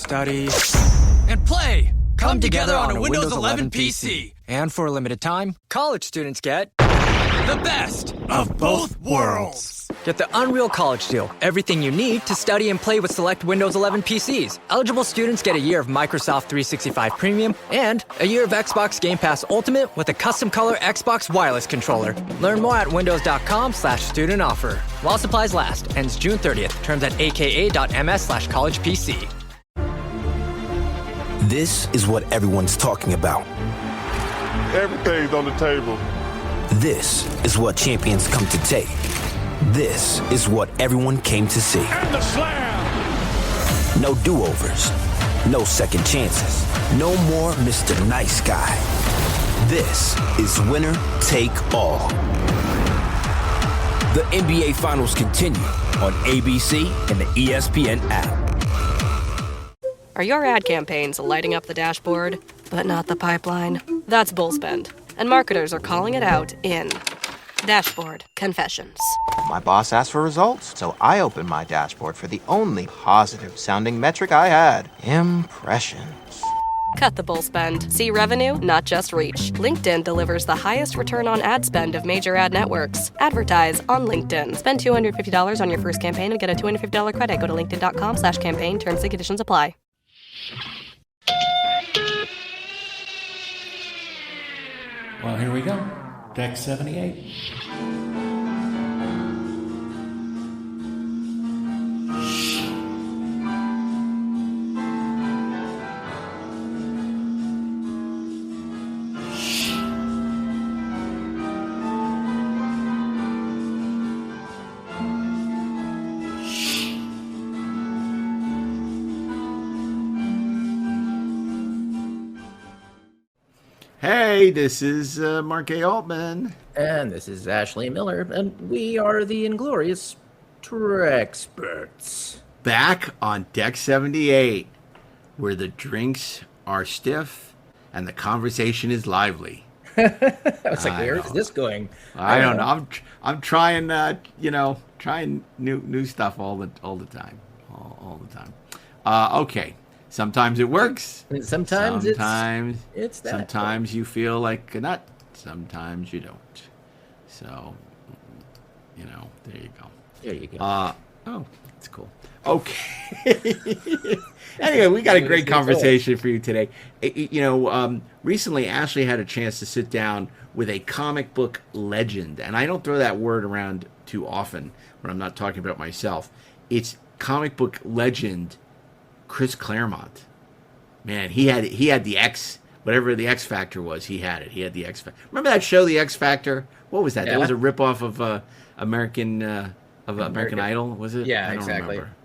study, and play come together on a Windows 11 PC. And for a limited time, college students get The best of both worlds. Get the Unreal College Deal. Everything you need to study and play with select Windows 11 PCs. Eligible students get a year of Microsoft 365 Premium and a year of Xbox Game Pass Ultimate with a custom color Xbox wireless controller. Learn more at windows.com/student offer. While supplies last. Ends June 30th. Terms at aka.ms/collegepc. This is what everyone's talking about. Everything's on the table. This is what champions come to take. This is what everyone came to see. And the slam! No do-overs. No second chances. No more Mr. Nice Guy. This is winner take all. The NBA Finals continue on ABC and the ESPN app. Are your ad campaigns lighting up the dashboard, but not the pipeline? That's bullspend. And marketers are calling it out in Dashboard Confessions. My boss asked for results, so I opened my dashboard for the only positive-sounding metric I had. Impressions. Cut the bullspend. See revenue, not just reach. LinkedIn delivers the highest return on ad spend of major ad networks. Advertise on LinkedIn. Spend $250 on your first campaign and get a $250 credit. Go to linkedin.com/campaign. Terms and conditions apply. Well, here we go. Deck 78. Hey, this is Mark A. Altman. And this is Ashley Miller, and we are the Inglorious Treksperts. Back on Deck 78, where the drinks are stiff and the conversation is lively. I was like, where is this going? I don't know. I'm trying, trying new stuff all the time, all the time. Okay. Sometimes it works. Sometimes it's that. Sometimes you feel like a nut. Sometimes you don't. So, there you go. There you go. Oh, that's cool. Okay. Anyway, we got a great conversation for you today. Recently Ashley had a chance to sit down with a comic book legend, and I don't throw that word around too often when I'm not talking about myself. It's comic book legend Chris Claremont. Man, he had the X, whatever the X Factor was, he had it. He had the X Factor. Remember that show, The X Factor? What was that? Yeah. That was a ripoff of American Idol, was it? Yeah, exactly. Remember.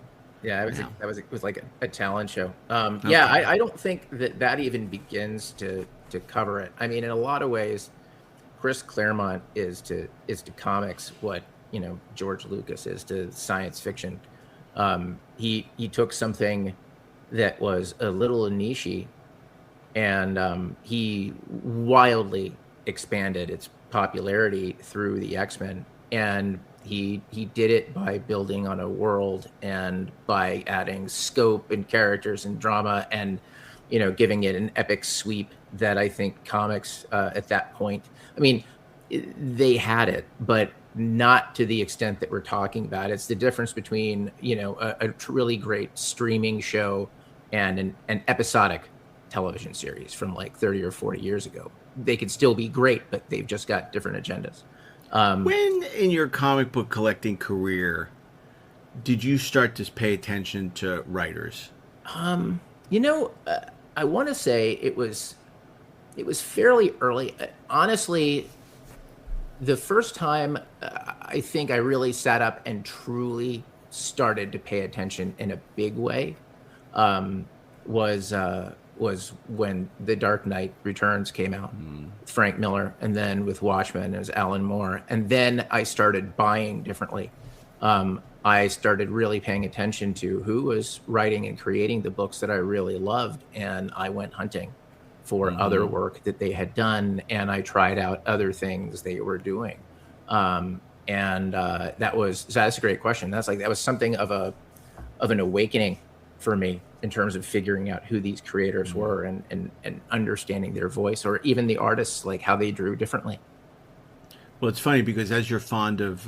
Yeah, it was like a talent show. Okay. Yeah, I don't think that even begins to cover it. I mean, in a lot of ways, Chris Claremont is to comics what George Lucas is to science fiction. He took something that was a little niche-y, and he wildly expanded its popularity through the X-Men, and he did it by building on a world and by adding scope and characters and drama and giving it an epic sweep that I think comics at that point, I mean, they had it, but not to the extent that we're talking about. It's the difference between a really great streaming show and an episodic television series from like 30 or 40 years ago. They could still be great, but they've just got different agendas. When in your comic book collecting career did you start to pay attention to writers? I want to say it was fairly early. Honestly, the first time I think I really sat up and truly started to pay attention in a big way was when The Dark Knight Returns came out, Frank Miller, and then with Watchmen it was Alan Moore, and then I started buying differently. I started really paying attention to who was writing and creating the books that I really loved, and I went hunting for other work that they had done, and I tried out other things they were doing. That's a great question. That was something of an awakening for me. in terms of figuring out who these creators were and understanding their voice, or even the artists, like how they drew differently. Well, it's funny because as you're fond of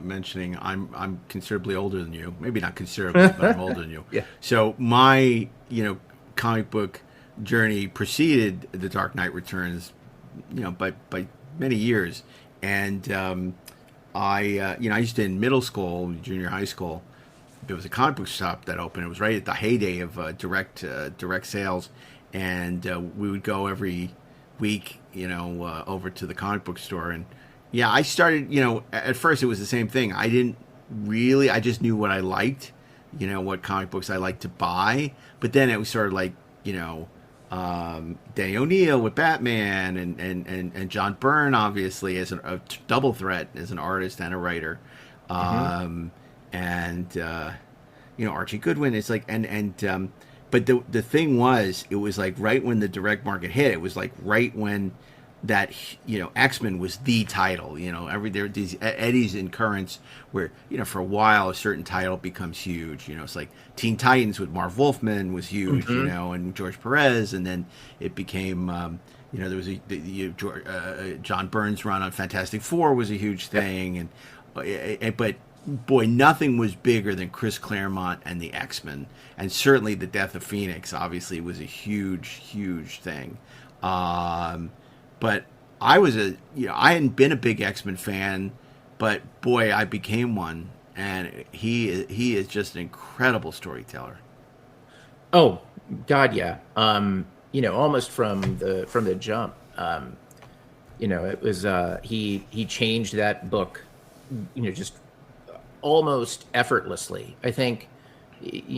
mentioning, I'm considerably older than you. Maybe not considerably, but I'm older than you. Yeah. So my comic book journey preceded The Dark Knight Returns, by many years, and I used to, in middle school, junior high school, there was a comic book shop that opened. It was right at the heyday of direct sales, and we would go every week, over to the comic book store. And I started, at first it was the same thing. I just knew what I liked, what comic books I liked to buy. But then it was sort of like, Danny O'Neill with Batman and John Byrne, obviously, as a double threat as an artist and a writer. Archie Goodwin. It's like, but the thing was, it was like right when the direct market hit, it was like right when that, X-Men was the title, there these eddies and currents where, for a while a certain title becomes huge. It's like Teen Titans with Marv Wolfman was huge, and George Perez, and then it became, there was John Byrne's run on Fantastic Four was a huge thing, but boy, nothing was bigger than Chris Claremont and the X-Men, and certainly the Death of Phoenix obviously was a huge thing. But I was I hadn't been a big X-Men fan, but boy, I became one, and he is just an incredible storyteller. Oh God, yeah. Almost from the jump. It was he changed that book, just almost effortlessly. I think, he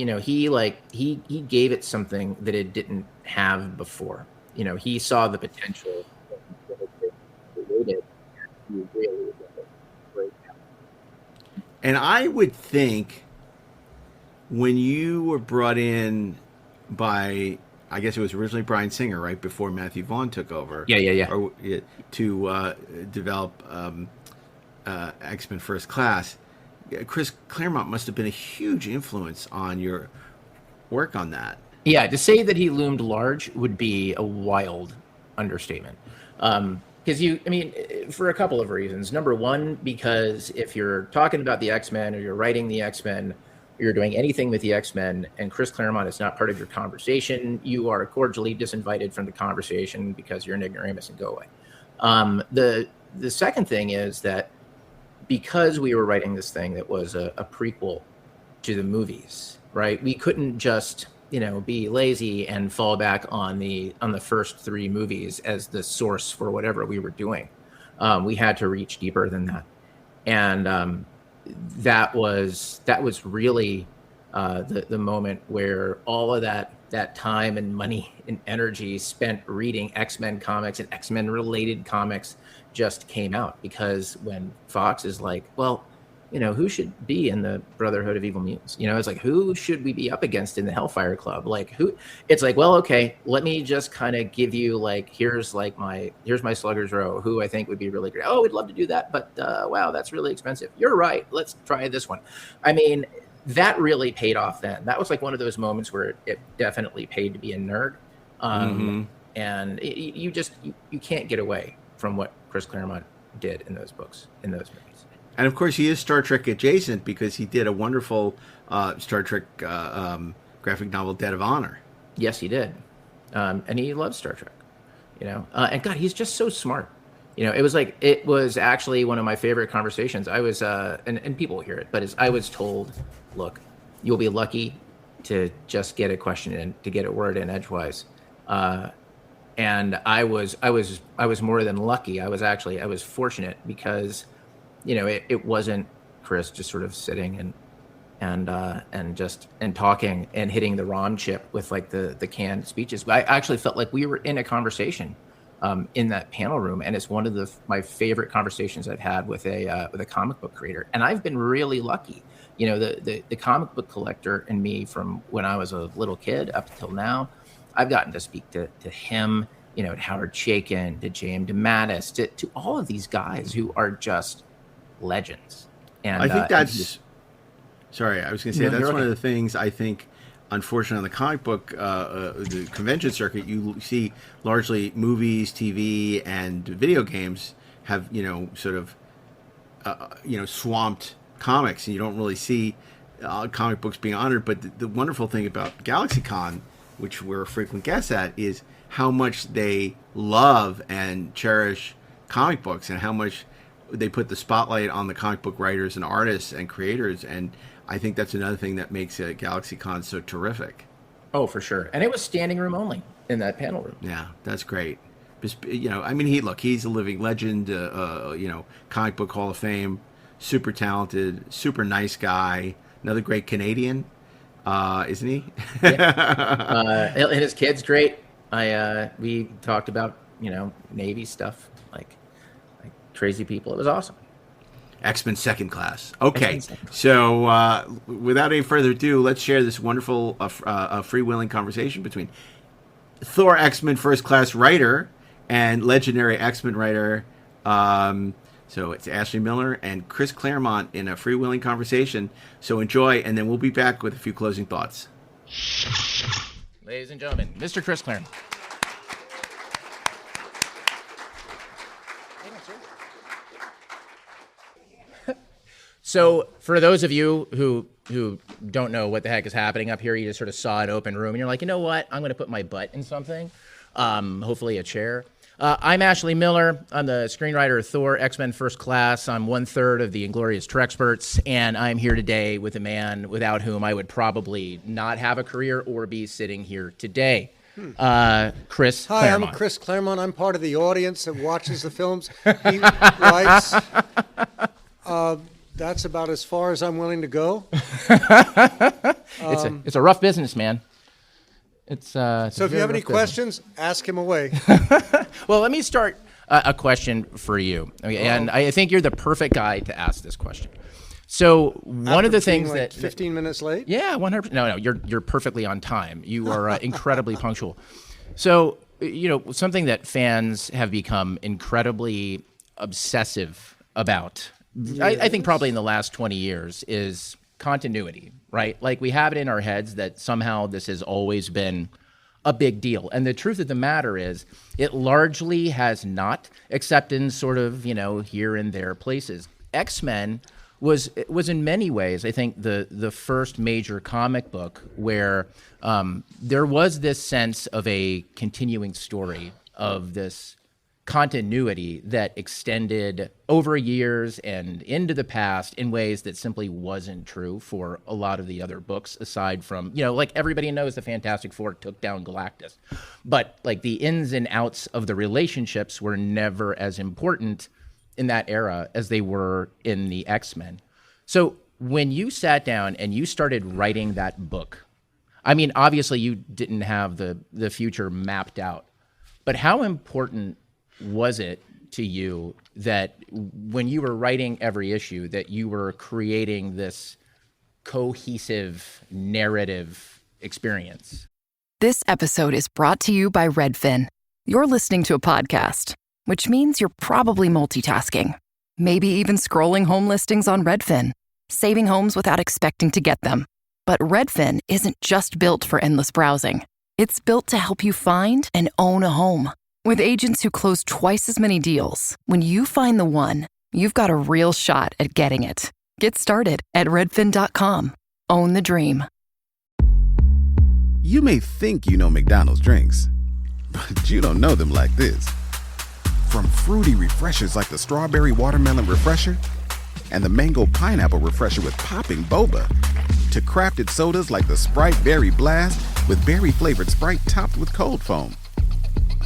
gave it something that it didn't have before. He saw the potential. And I would think when you were brought in by, I guess it was originally Bryan Singer, right before Matthew Vaughn took over. Yeah. Or to develop X-Men First Class. Chris Claremont must have been a huge influence on your work on that. Yeah, to say that he loomed large would be a wild understatement. Because for a couple of reasons. Number one, because if you're talking about the X-Men or you're writing the X-Men, or you're doing anything with the X-Men, and Chris Claremont is not part of your conversation, you are cordially disinvited from the conversation because you're an ignoramus and go away. The second thing is that because we were writing this thing that was a prequel to the movies, right? We couldn't just be lazy and fall back on the first three movies as the source for whatever we were doing. We had to reach deeper than that, and that was really the moment where all of that time and money and energy spent reading X-Men comics and X-Men related comics just came out. Because when Fox is like, well, who should be in the Brotherhood of Evil Mutants? It's like, who should we be up against in the Hellfire Club? Like, who? It's like, well, okay, let me just kind of give you here's my Slugger's Row, who I think would be really great. Oh, we'd love to do that, but wow, that's really expensive. You're right. Let's try this one. That really paid off then. That was like one of those moments where it definitely paid to be a nerd. And you can't get away from what Chris Claremont did in those books, in those movies. And of course, he is Star Trek adjacent because he did a wonderful Star Trek graphic novel, Dead of Honor. Yes, he did. And he loves Star Trek, and God, he's just so smart. It was actually one of my favorite conversations. I was, and people will hear it, but I was told, look, you'll be lucky to just get a question in, to get a word in edgewise. And I was more than lucky. I was fortunate because, it wasn't Chris just sort of sitting and talking and hitting the ROM chip with like the canned speeches. I actually felt like we were in a conversation in that panel room, and it's one of my favorite conversations I've had with a comic book creator. And I've been really lucky. The comic book collector in me from when I was a little kid up until now, I've gotten to speak to him, to Howard Chaykin, to J.M. DeMatteis, to all of these guys who are just legends. And I think that's... Sorry, I was going to say that's one of the things I think unfortunately, on the comic book, the convention circuit, you see largely movies, TV, and video games have, sort of, swamped comics, and you don't really see comic books being honored. But the wonderful thing about GalaxyCon, which we're frequent guests at, is how much they love and cherish comic books, and how much they put the spotlight on the comic book writers and artists and creators. And I think that's another thing that makes GalaxyCon so terrific. Oh, for sure. And it was standing room only in that panel room. Yeah, that's great. He's a living legend, comic book Hall of Fame, super talented, super nice guy, another great Canadian, isn't he? Yeah. And his kid's great. We talked about, Navy stuff, like crazy people. It was awesome. X-Men Second Class. Okay, so without any further ado, let's share this wonderful freewheeling conversation between Thor X-Men First Class writer and legendary X-Men writer. So it's Ashley Miller and Chris Claremont in a freewheeling conversation. So enjoy, and then we'll be back with a few closing thoughts. Ladies and gentlemen, Mr. Chris Claremont. So for those of you who don't know what the heck is happening up here, you just sort of saw an open room and you're like, you know what? I'm going to put my butt in something, hopefully a chair. I'm Ashley Miller. I'm the screenwriter of Thor, X-Men First Class. I'm 1/3 of the Inglorious Treksperts, and I'm here today with a man without whom I would probably not have a career or be sitting here today. Chris Hi, Claremont. I'm Chris Claremont. I'm part of the audience that watches the films. He writes. That's about as far as I'm willing to go. It's a rough business, man. So if you have any questions, ask him away. Well, let me start a question for you. Okay, and I think you're the perfect guy to ask this question. So one of the things like that 15 minutes late? Yeah, 100%. No, you're perfectly on time. You are incredibly punctual. So, something that fans have become incredibly obsessive about, I think probably in the last 20 years, is continuity, right? Like, we have it in our heads that somehow this has always been a big deal. And the truth of the matter is, it largely has not, except in sort of, here and there places. X-Men was in many ways, I think, the first major comic book where there was this sense of a continuing story, of this continuity that extended over years and into the past in ways that simply wasn't true for a lot of the other books, aside from, like everybody knows the Fantastic Four took down Galactus. But like the ins and outs of the relationships were never as important in that era as they were in the X-Men. So when you sat down and you started writing that book, I mean, obviously you didn't have the future mapped out, but how important was it to you that when you were writing every issue that you were creating this cohesive narrative experience? This episode is brought to you by Redfin. You're listening to a podcast, which means you're probably multitasking. Maybe even scrolling home listings on Redfin, saving homes without expecting to get them. But Redfin isn't just built for endless browsing. It's built to help you find and own a home. With agents who close twice as many deals, when you find the one, you've got a real shot at getting it. Get started at redfin.com. Own the dream. You may think you know McDonald's drinks, but you don't know them like this. From fruity refreshers like the Strawberry Watermelon Refresher and the Mango Pineapple Refresher with popping boba, to crafted sodas like the Sprite Berry Blast with berry-flavored Sprite topped with cold foam.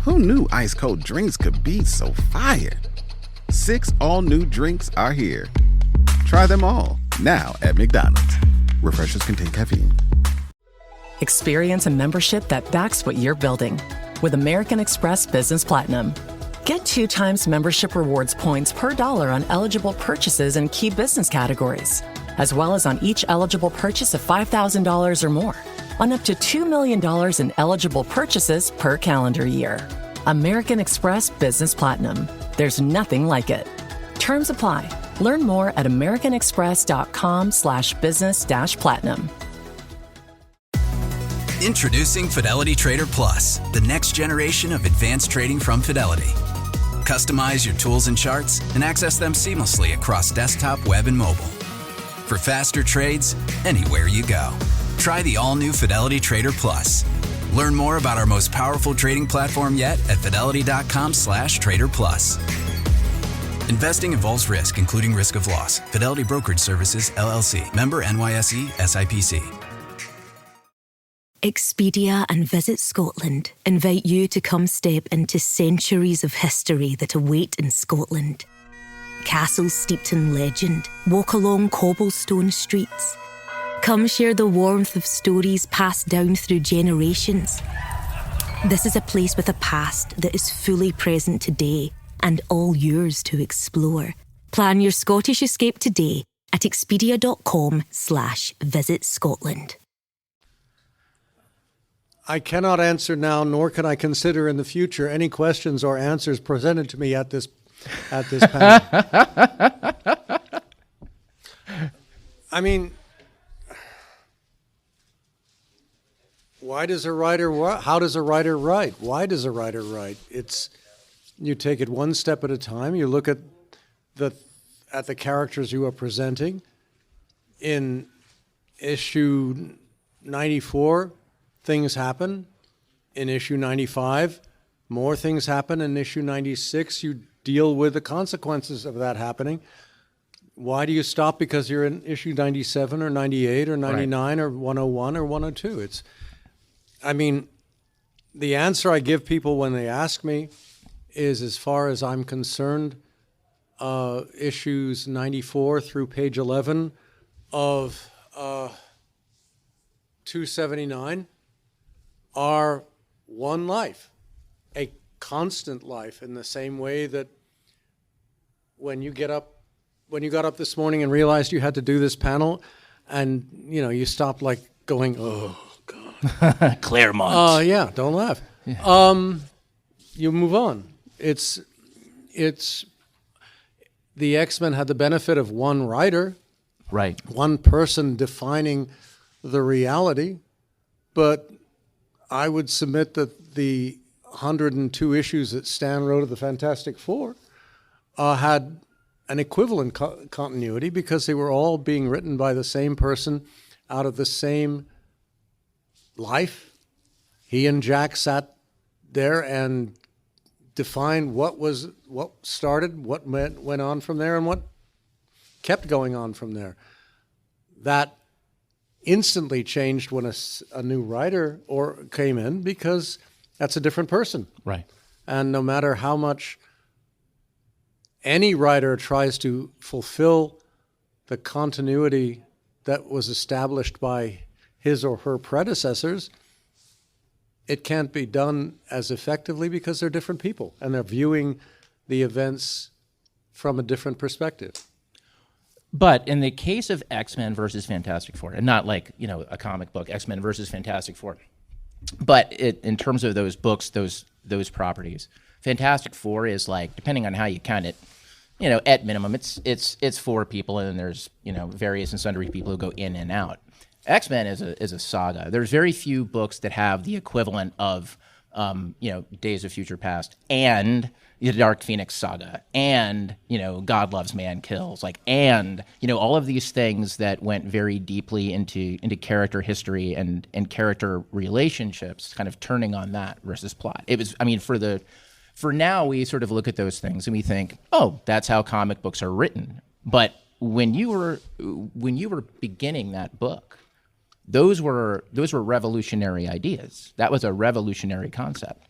Who knew ice-cold drinks could be so fire? 6 all-new drinks are here. Try them all, now at McDonald's. Refreshers contain caffeine. Experience a membership that backs what you're building with American Express Business Platinum. Get 2 times membership rewards points per dollar on eligible purchases in key business categories, as well as on each eligible purchase of $5,000 or more, on up to $2 million in eligible purchases per calendar year. American Express Business Platinum. There's nothing like it. Terms apply. Learn more at americanexpress.com/business-platinum. Introducing Fidelity Trader Plus, the next generation of advanced trading from Fidelity. Customize your tools and charts and access them seamlessly across desktop, web, and mobile. For faster trades, anywhere you go. Try the all-new Fidelity Trader Plus. Learn more about our most powerful trading platform yet at fidelity.com/Trader Plus. Investing involves risk, including risk of loss. Fidelity Brokerage Services, LLC. Member NYSE, SIPC. Expedia and Visit Scotland invite you to come step into centuries of history that await in Scotland. Castles steeped in legend, walk along cobblestone streets. Come share the warmth of stories passed down through generations. This is a place with a past that is fully present today and all yours to explore. Plan your Scottish escape today at expedia.com/Visit Scotland. I cannot answer now, nor can I consider in the future any questions or answers presented to me at this panel. I mean, why does a writer? How does a writer write? Why does a writer write? You take it one step at a time. You look at the characters you are presenting. In issue 94. Things happen. In issue 95, more things happen. In issue 96, you deal with the consequences of that happening. Why do you stop because you're in issue 97 or 98 or 99 or 101 or 102? The answer I give people when they ask me is, as far as I'm concerned, issues 94 through page 11 of 279 are one life, a constant life, in the same way that when you got up this morning and realized you had to do this panel, and you stopped going, oh God, Claremont. Yeah, don't laugh. Yeah. You move on. It's the X-Men had the benefit of one writer, right? One person defining the reality, but I would submit that the 102 issues that Stan wrote of the Fantastic Four had an equivalent continuity, because they were all being written by the same person out of the same life. He and Jack sat there and defined what started, what went on from there, and what kept going on from there. That instantly changed when a new writer came in, because that's a different person. Right. And no matter how much any writer tries to fulfill the continuity that was established by his or her predecessors, it can't be done as effectively, because they're different people and they're viewing the events from a different perspective. But in the case of X-Men versus Fantastic Four, and not a comic book, X-Men versus Fantastic Four, but in terms of those books, those properties, Fantastic Four is depending on how you count it, at minimum, it's 4 people, and then there's various and sundry people who go in and out. X-Men is a saga. There's very few books that have the equivalent of Days of Future Past and the Dark Phoenix saga, and God Loves, Man Kills, and all of these things that went very deeply into character history and character relationships, kind of turning on that versus plot. It was, for now we sort of look at those things and we think, oh, that's how comic books are written. But when you were beginning that book, those were revolutionary ideas. That was a revolutionary concept.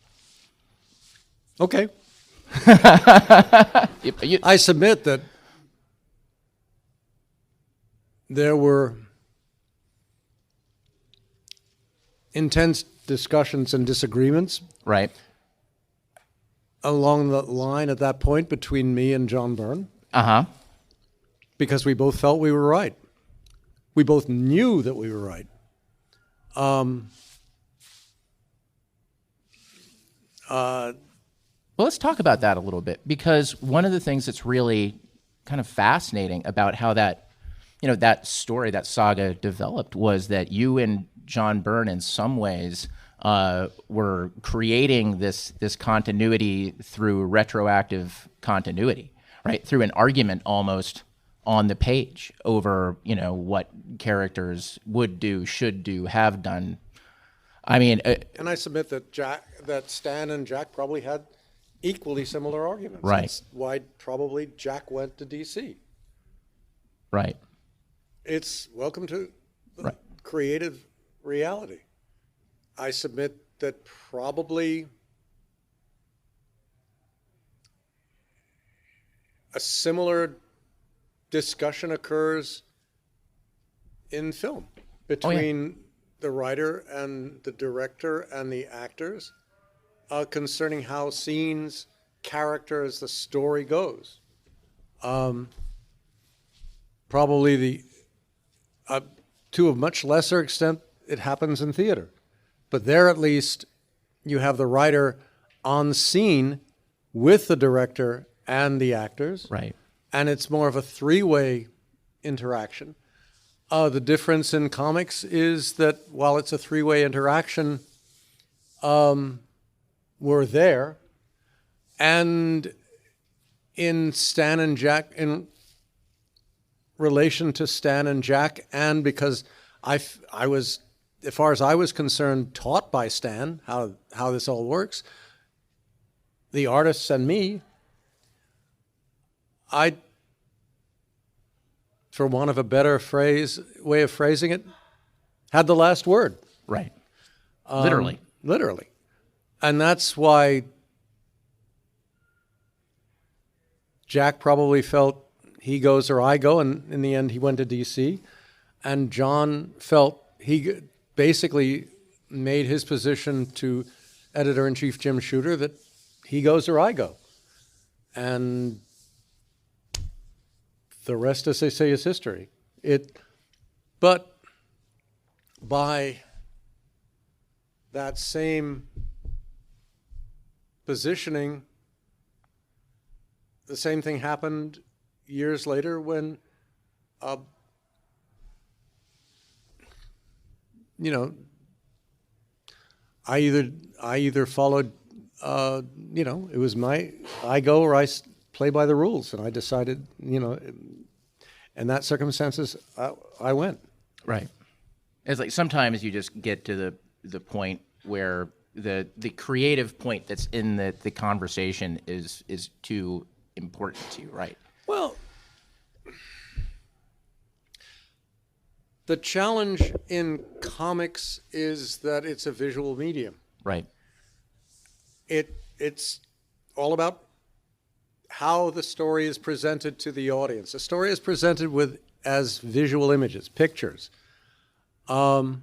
Okay. I submit that there were intense discussions and disagreements, right, along the line at that point between me and John Byrne. Because we both felt we were right. We both knew that we were right. Well, let's talk about that a little bit, because one of the things that's really kind of fascinating about how that story, that saga developed, was that you and John Byrne in some ways were creating this continuity through retroactive continuity, right? Through an argument almost on the page over, what characters would do, should do, have done. I mean, and I submit that Stan and Jack probably had equally similar arguments. Right. That's why probably Jack went to DC. Right. It's welcome to creative reality. I submit that probably a similar discussion occurs in film between the writer and the director and the actors concerning how scenes, characters, the story goes. Probably to a much lesser extent, it happens in theater. But there, at least, you have the writer on scene with the director and the actors. Right. And it's more of a three-way interaction. The difference in comics is that while it's a three-way interaction, we're there. And in Stan and Jack, in relation to Stan and Jack, and because I was, as far as I was concerned, taught by Stan how this all works, the artists and me, for want of a better way of phrasing it, had the last word. Right. Literally. Literally. And that's why Jack probably felt he goes or I go, and in the end he went to DC. And John felt he basically made his position to editor-in-chief Jim Shooter that he goes or I go. And the rest, as they say, is history. But by that same positioning, the same thing happened years later when, I either followed, it was I go or I play by the rules, and I decided, in that circumstances, I went. Right. It's like sometimes you just get to the point where the creative point that's in the conversation is too important to you, right? Well, the challenge in comics is that it's a visual medium. Right. It's all about how the story is presented to the audience. The story is presented as visual images, pictures. The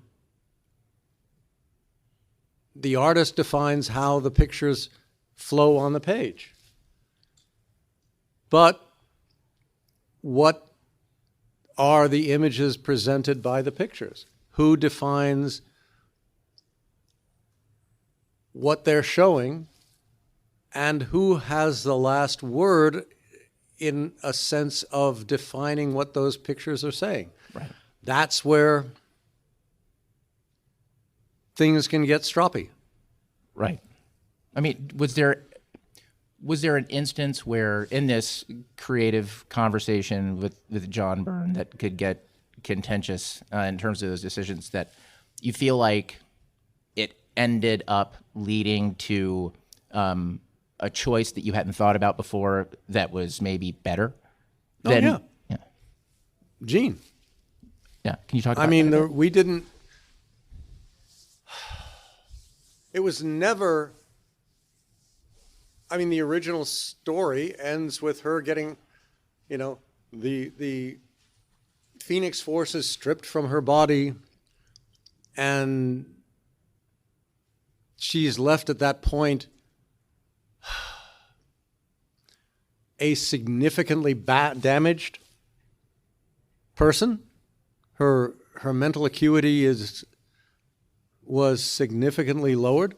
artist defines how the pictures flow on the page. But what are the images presented by the pictures? Who defines what they're showing, and who has the last word in a sense of defining what those pictures are saying? Right. That's where things can get stroppy. Right. I mean, was there an instance where in this creative conversation with John Byrne that could get contentious in terms of those decisions, that you feel like it ended up leading to a choice that you hadn't thought about before that was maybe better? Yeah. Gene. Yeah. Can you talk about that? We didn't... It was never... the original story ends with her getting, the Phoenix forces stripped from her body, and she's left at that point a significantly damaged person. Her mental acuity was significantly lowered.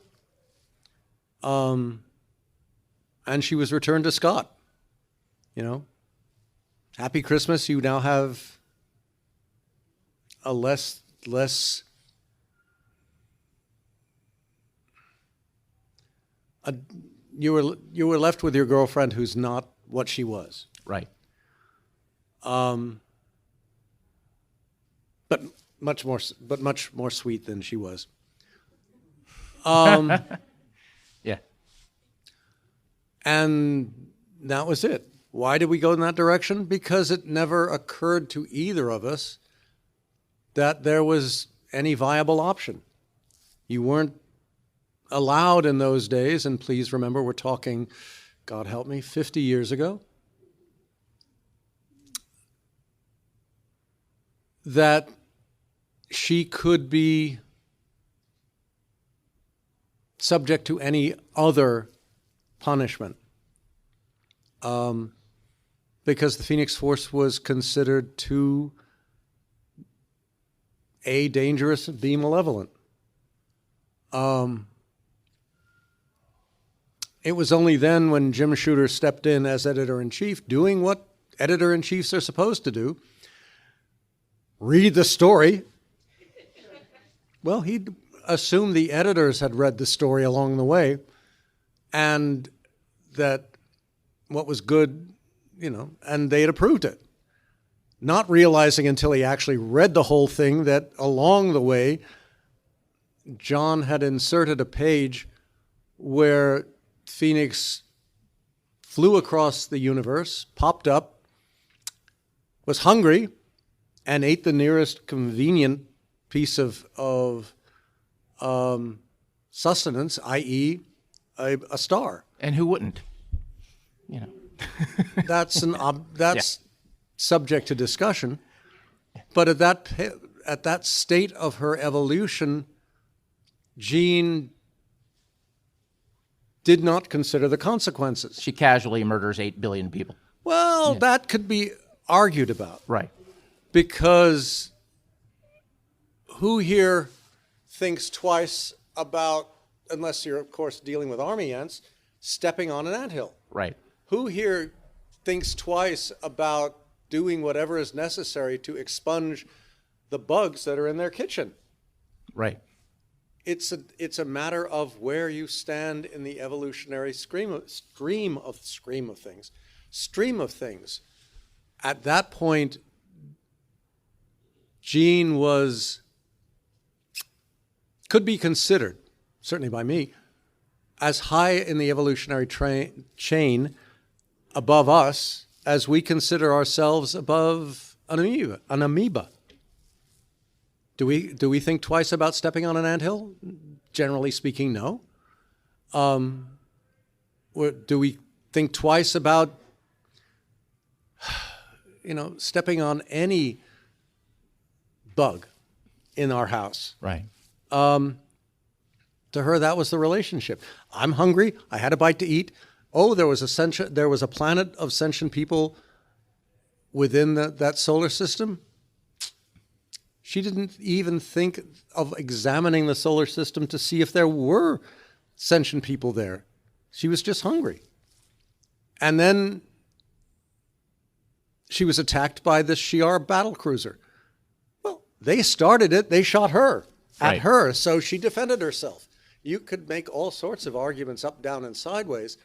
And she was returned to Scott. Happy Christmas. You now have a less you were left with your girlfriend who's not what she was. Right. But much more sweet than she was. Yeah. And that was it. Why did we go in that direction? Because it never occurred to either of us that there was any viable option. You weren't allowed in those days, and please remember, we're talking, God help me, 50 years ago, that she could be subject to any other punishment. Because the Phoenix Force was considered too A, dangerous, and B, malevolent. It was only then when Jim Shooter stepped in as editor-in-chief, doing what editor-in-chiefs are supposed to do, read the story. Well, he'd assumed the editors had read the story along the way, and that what was good, and they had approved it. Not realizing until he actually read the whole thing that along the way, John had inserted a page where Phoenix flew across the universe, popped up, was hungry, and ate the nearest convenient piece of sustenance, i.e., a star. And who wouldn't? That's subject to discussion. But at that state of her evolution, Jean did not consider the consequences. She casually murders 8 billion people. Well, that could be argued about. Right. Because who here thinks twice about, unless you're, of course, dealing with army ants, stepping on an anthill? Right. Who here thinks twice about doing whatever is necessary to expunge the bugs that are in their kitchen? Right. It's a matter of where you stand in the evolutionary stream of things. At that point, Jean could be considered, certainly by me, as high in the evolutionary chain above us as we consider ourselves above an amoeba. Do we think twice about stepping on an anthill? Generally speaking, no. Do we think twice about, stepping on any bug in our house? Right. To her, that was the relationship. I'm hungry. I had a bite to eat. Oh, there was a planet of sentient people within that solar system. She didn't even think of examining the solar system to see if there were sentient people there. She was just hungry. And then she was attacked by this Shi'ar battlecruiser. Well, they started it. They shot her at her, so she defended herself. You could make all sorts of arguments up, down, and sideways.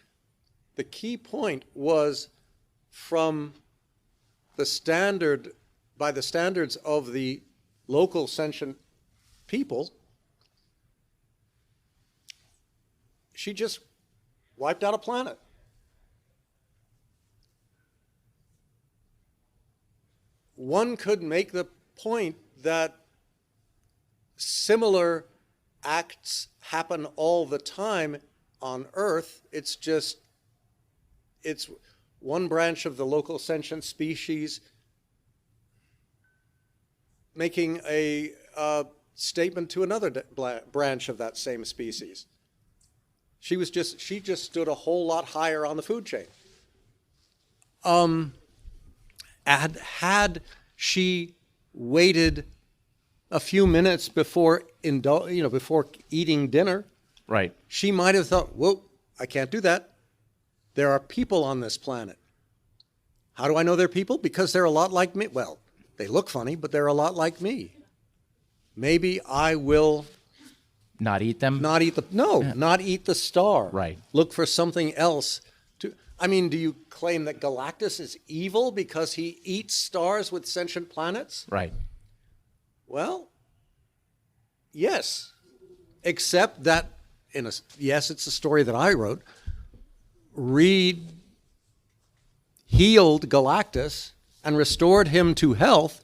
The key point was by the standards of the local sentient people, she just wiped out a planet. One could make the point that similar acts happen all the time on Earth. It's one branch of the local sentient species making a statement to another branch of that same species. She just stood a whole lot higher on the food chain. Had she waited a few minutes before eating dinner, right, she might have thought, "Whoa, I can't do that. There are people on this planet. How do I know they're people? Because they're a lot like me. Well, they look funny, but they're a lot like me. Maybe I will Not eat them? Not eat the star. Right. Look for something else. I mean, do you claim that Galactus is evil because he eats stars with sentient planets? Right. Well, yes. Except that, yes, it's a story that I wrote. Reed healed Galactus and restored him to health.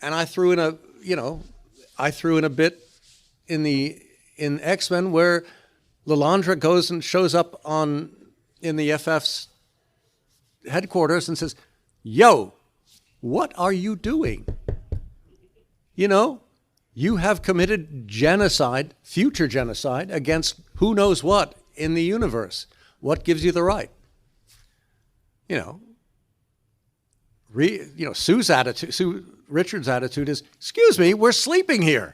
And I threw in a bit in X-Men where Lilandra goes and shows up in the FF's headquarters and says, "Yo, what are you doing? You have committed genocide, future genocide, against who knows what in the universe. What gives you the right?" Sue Richards' attitude is, "Excuse me, we're sleeping here."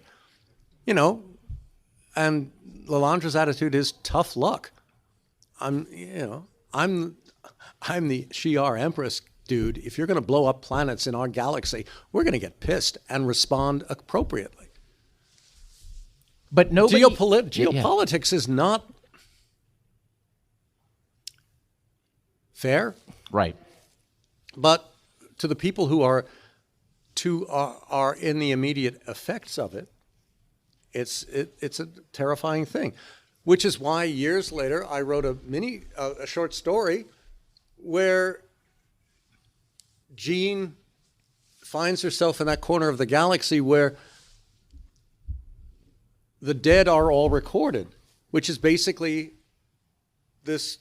And Lilandra's attitude is tough luck. I'm the Shi'ar Empress, dude. If you're going to blow up planets in our galaxy, we're going to get pissed and respond appropriately. But nobody... Geopolitics is not fair. Right. But to the people who are in the immediate effects of it, it's a terrifying thing. Which is why years later I wrote a short story where Jean finds herself in that corner of the galaxy where the dead are all recorded, which is basically this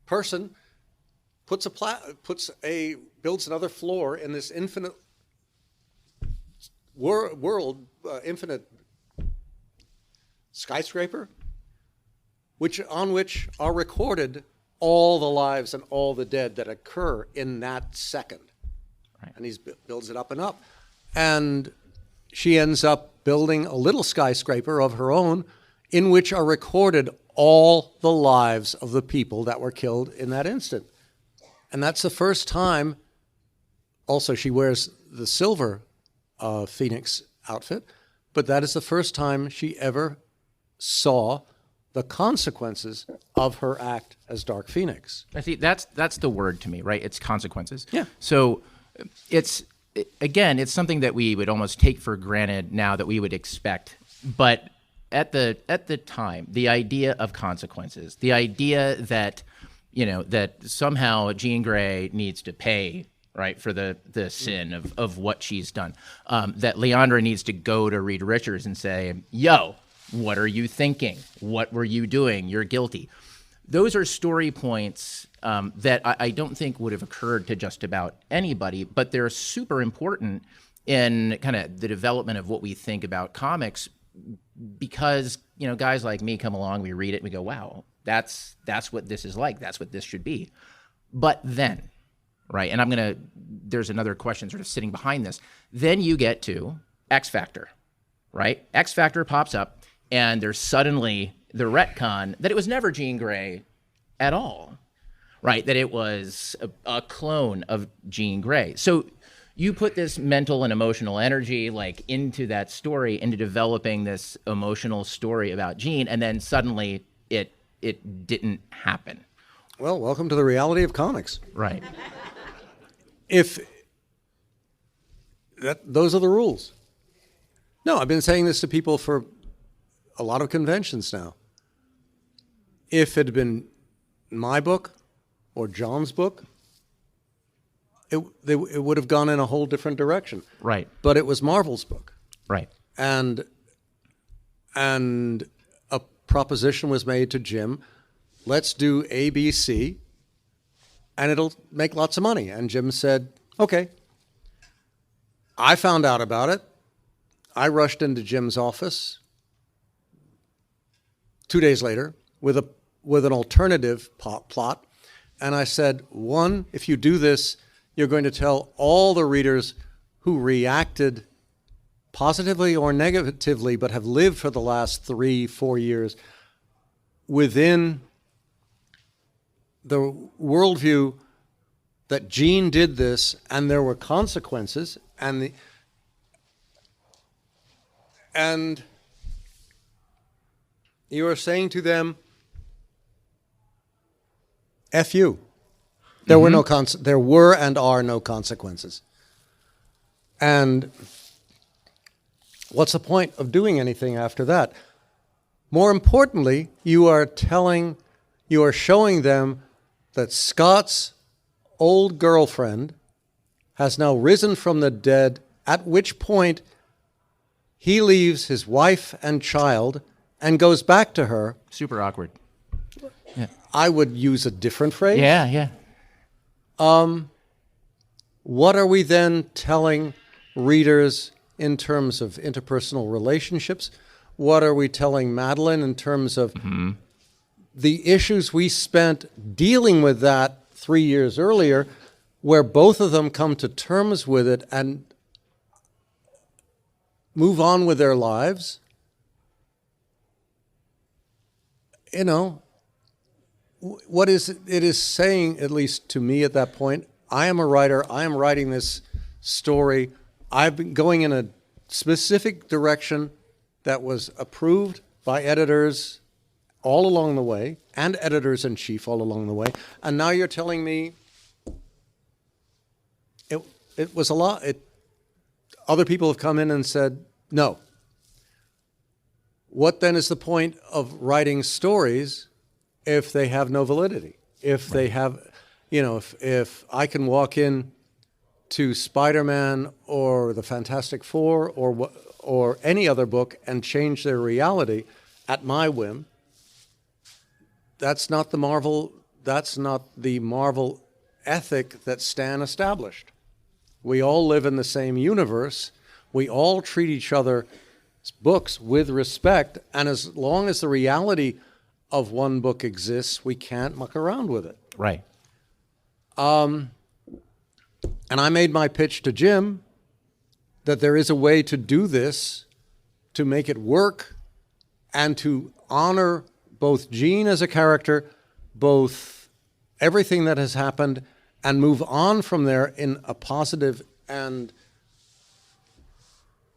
person builds another floor in this infinite world, infinite skyscraper, on which are recorded all the lives and all the dead that occur in that second. Right. And he builds it up and up. And she ends up building a little skyscraper of her own in which are recorded all the lives of the people that were killed in that instant. And that's the first time. Also, she wears the silver Phoenix outfit, but that is the first time she ever saw the consequences of her act as Dark Phoenix. I see, that's the word to me, right? It's consequences. Yeah. So it's something that we would almost take for granted now that we would expect. But at the time, the idea of consequences, the idea that, that somehow Jean Grey needs to pay, right, for the sin of what she's done, that Lilandra needs to go to Reed Richards and say, "Yo, what are you thinking? What were you doing? You're guilty." Those are story points that I don't think would have occurred to just about anybody, but they're super important in kind of the development of what we think about comics, because guys like me come along, we read it, and we go, "Wow, that's what this is like. That's what this should be." But then, right, and there's another question sort of sitting behind this. Then you get to X Factor, right? X Factor pops up, and there's suddenly the retcon that it was never Jean Grey at all, right? That it was a clone of Jean Grey. So you put this mental and emotional energy into that story, into developing this emotional story about Jean, and then suddenly it didn't happen. Well, welcome to the reality of comics. Right. Those are the rules. No, I've been saying this to people for a lot of conventions now. If it had been my book or John's book, it would have gone in a whole different direction. Right. But it was Marvel's book. Right. And a proposition was made to Jim, let's do ABC, and it'll make lots of money. And Jim said, okay. I found out about it. I rushed into Jim's office 2 days later with an alternative plot, and I said, one, if you do this, you're going to tell all the readers who reacted positively or negatively but have lived for the last 3-4 years within the worldview that Jean did this and there were consequences, and You are saying to them, F you. There were there were and are no consequences. And what's the point of doing anything after that? More importantly, you are showing them that Scott's old girlfriend has now risen from the dead, at which point he leaves his wife and child and goes back to her. Super awkward. Yeah. I would use a different phrase. Yeah. What are we then telling readers in terms of interpersonal relationships? What are we telling Madeline in terms of the issues we spent dealing with that 3 years earlier, where both of them come to terms with it and move on with their lives? You know, what is it is saying, at least to me at that point, I am a writer, I am writing this story, I've been going in a specific direction that was approved by editors all along the way, and editors-in-chief all along the way, and now you're telling me it was a lot. Other people have come in and said, no. What then is the point of writing stories if they have no validity? If they have, if I can walk in to Spider-Man or the Fantastic Four or any other book and change their reality at my whim, that's not the Marvel ethic that Stan established. We all live in the same universe. We all treat each other's books with respect, and as long as the reality of one book exists, we can't muck around with it. Right. And I made my pitch to Jim that there is a way to do this, to make it work, and to honor both Jean as a character, both everything that has happened, and move on from there in a positive and,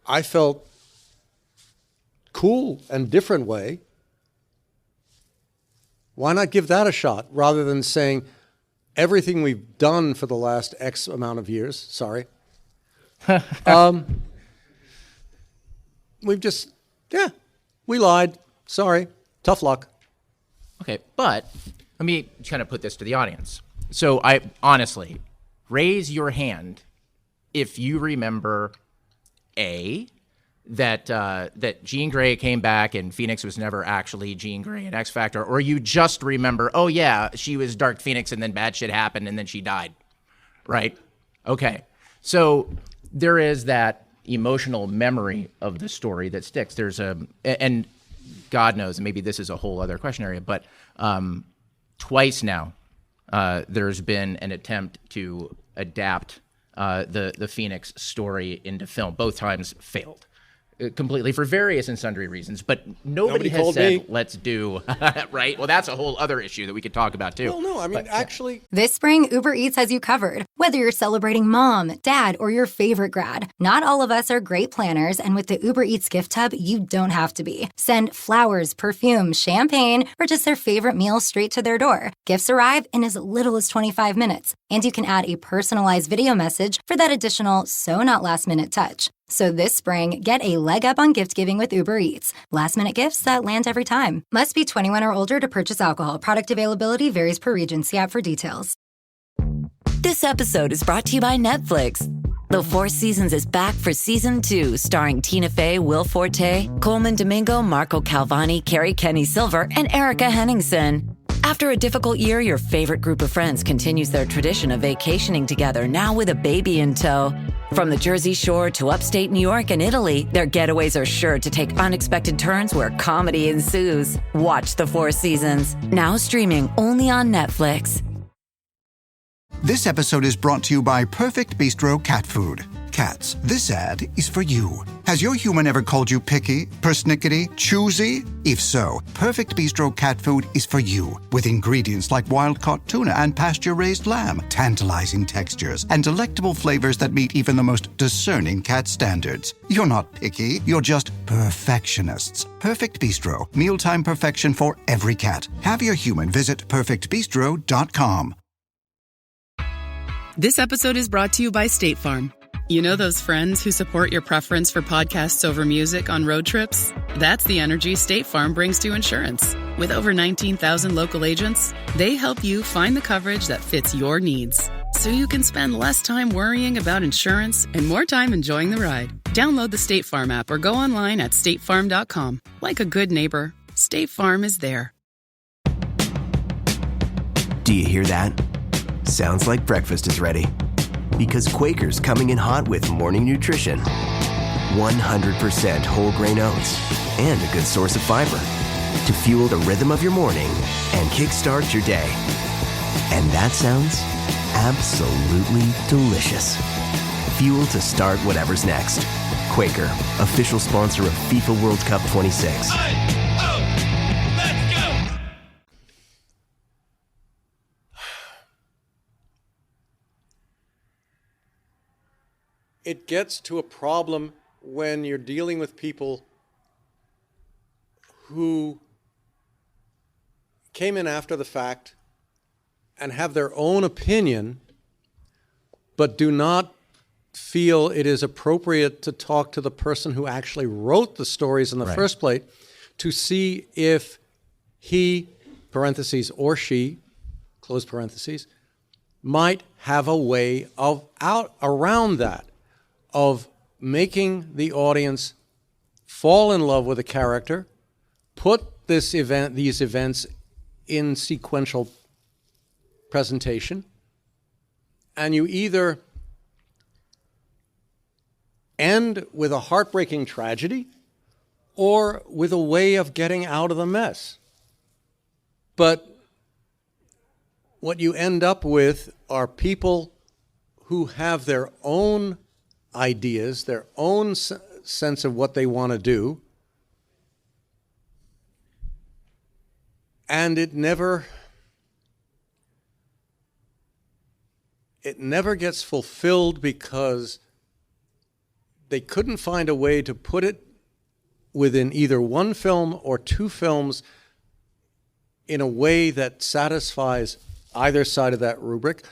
I felt, cool and different way. Why not give that a shot rather than saying everything we've done for the last X amount of years, sorry, we've just, we lied, sorry, tough luck. Okay, but let me kind of put this to the audience. So I honestly, raise your hand if you remember that Jean Grey came back and Phoenix was never actually Jean Grey in X Factor, or you just remember, oh yeah, she was Dark Phoenix and then bad shit happened and then she died, right? Okay, so there is that emotional memory of the story that sticks. There's and God knows, maybe this is a whole other question area, but twice now there's been an attempt to adapt the Phoenix story into film. Both times failed completely for various and sundry reasons, but nobody has said, let's do, right? Well, that's a whole other issue that we could talk about too. Well, no, I mean, actually. This spring, Uber Eats has you covered. Whether you're celebrating mom, dad, or your favorite grad, not all of us are great planners, and with the Uber Eats gift hub, you don't have to be. Send flowers, perfume, champagne, or just their favorite meal straight to their door. Gifts arrive in as little as 25 minutes, and you can add a personalized video message for that additional so-not-last-minute touch. So this spring, get a leg up on gift giving with Uber Eats. Last-minute gifts that land every time. Must be 21 or older to purchase alcohol. Product availability varies per region. See app for details. This episode is brought to you by Netflix. The Four Seasons is back for Season 2, starring Tina Fey, Will Forte, Coleman Domingo, Marco Calvani, Carrie Kenny Silver, and Erica Henningsen. After a difficult year, your favorite group of friends continues their tradition of vacationing together, now with a baby in tow. From the Jersey Shore to upstate New York and Italy, their getaways are sure to take unexpected turns where comedy ensues. Watch The Four Seasons, now streaming only on Netflix. This episode is brought to you by Perfect Bistro Cat Food. cats, this ad is for you. Has your human ever called you picky, persnickety, choosy? If so, Perfect Bistro cat food is for you. With ingredients like wild-caught tuna and pasture-raised lamb, tantalizing textures, and delectable flavors that meet even the most discerning cat standards. You're not picky, you're just perfectionists. Perfect Bistro, mealtime perfection for every cat. Have your human visit perfectbistro.com. This episode is brought to you by State Farm. You know those friends who support your preference for podcasts over music on road trips? That's the energy State Farm brings to insurance. With over 19,000 local agents, they help you find the coverage that fits your needs, so you can spend less time worrying about insurance and more time enjoying the ride. Download the State Farm app or go online at statefarm.com. Like a good neighbor, State Farm is there. Do you hear that? Sounds like breakfast is ready. Because Quaker's coming in hot with morning nutrition. 100% whole grain oats and a good source of fiber to fuel the rhythm of your morning and kickstart your day. And that sounds absolutely delicious. Fuel to start whatever's next. Quaker, official sponsor of FIFA World Cup 26. It gets to a problem when you're dealing with people who came in after the fact and have their own opinion, but do not feel it is appropriate to talk to the person who actually wrote the stories in the first place to see if he, parentheses, or she, close parentheses, might have a way of out around that, of making the audience fall in love with a character, put these events in sequential presentation, and you either end with a heartbreaking tragedy or with a way of getting out of the mess. But what you end up with are people who have their own ideas, their own sense of what they want to do, and it never gets fulfilled because they couldn't find a way to put it within either one film or two films in a way that satisfies either side of that rubric,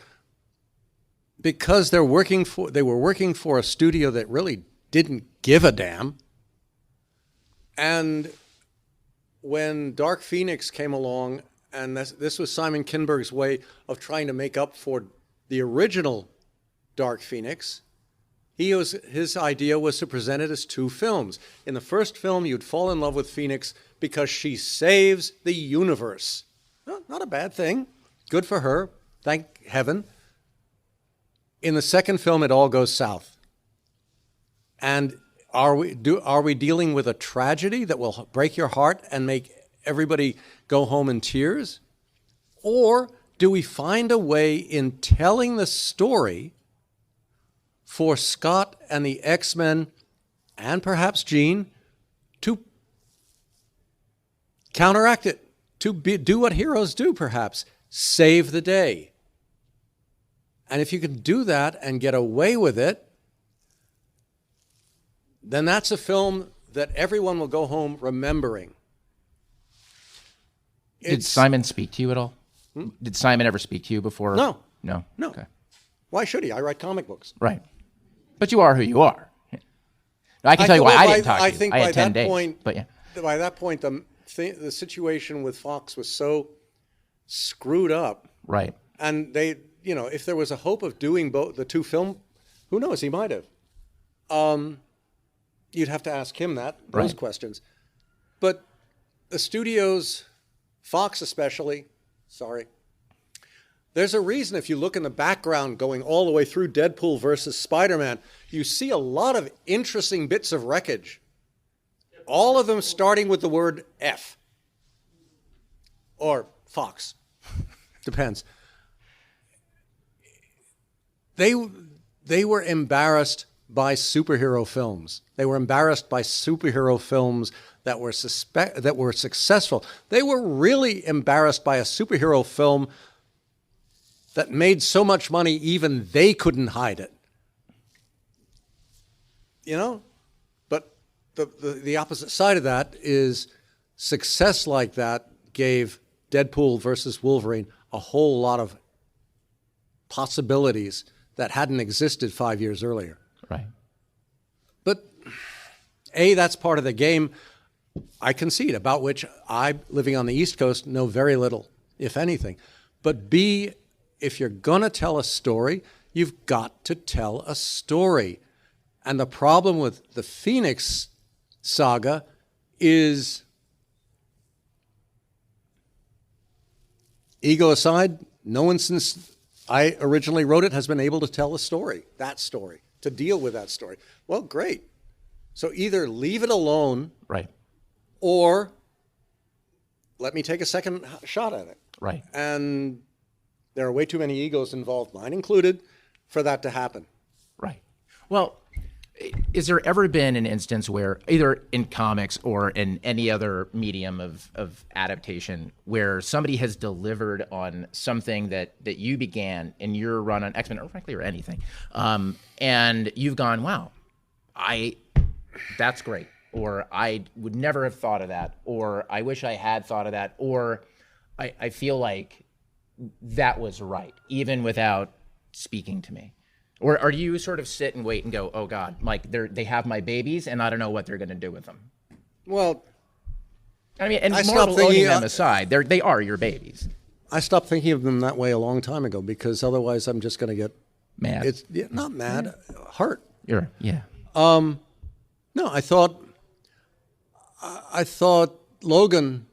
because they were working for a studio that really didn't give a damn. And when Dark Phoenix came along, and this was Simon Kinberg's way of trying to make up for the original Dark Phoenix, his idea was to present it as two films. In the first film, you'd fall in love with Phoenix because she saves the universe. Well, not a bad thing. Good for her. Thank heaven. In the second film, it all goes south. And are we dealing with a tragedy that will break your heart and make everybody go home in tears? Or do we find a way in telling the story for Scott and the X-Men, and perhaps Jean, to counteract it, to do what heroes do, perhaps, save the day? And if you can do that and get away with it, then that's a film that everyone will go home remembering. Did Simon speak to you at all? Did Simon ever speak to you before? No. No? No. Okay. Why should he? I write comic books. Right. But you are who you are. I can tell you why I didn't talk to you. Think I by had 10 that days. point, but yeah. By that point, the situation with Fox was so screwed up. Right. And they, if there was a hope of doing both the two film, who knows? He might have. You'd have to ask him those questions. But the studios, Fox especially, there's a reason if you look in the background going all the way through Deadpool versus Spider-Man, you see a lot of interesting bits of wreckage. All of them starting with the word F. Or Fox. Depends. They were embarrassed by superhero films. They were embarrassed by superhero films that were successful. They were really embarrassed by a superhero film that made so much money even they couldn't hide it. You know? But the opposite side of that is success like that gave Deadpool versus Wolverine a whole lot of possibilities that hadn't existed 5 years earlier. Right. But A, that's part of the game, I concede, about which I, living on the East Coast, know very little, if anything. But B, if you're going to tell a story, you've got to tell a story. And the problem with the Phoenix saga is, ego aside, no one since I originally wrote it has been able to tell a story, that story, to deal with that story. Well, great. So either leave it alone, right, or let me take a second shot at it. Right. And there are way too many egos involved, mine included, for that to happen. Right. Well, is there ever been an instance where, either in comics or in any other medium of adaptation, where somebody has delivered on something that you began in your run on X-Men, or frankly, or anything, and you've gone, wow, that's great, or I would never have thought of that, or I wish I had thought of that, or I feel like that was right, even without speaking to me? Or are you sort of sit and wait and go, oh God, like they have my babies and I don't know what they're going to do with them? Well, I mean, and I Marvel owning them aside, they are your babies. I stopped thinking of them that way a long time ago, because otherwise I'm just going to get mad. It's not mad, hurt. Yeah. No, I thought Logan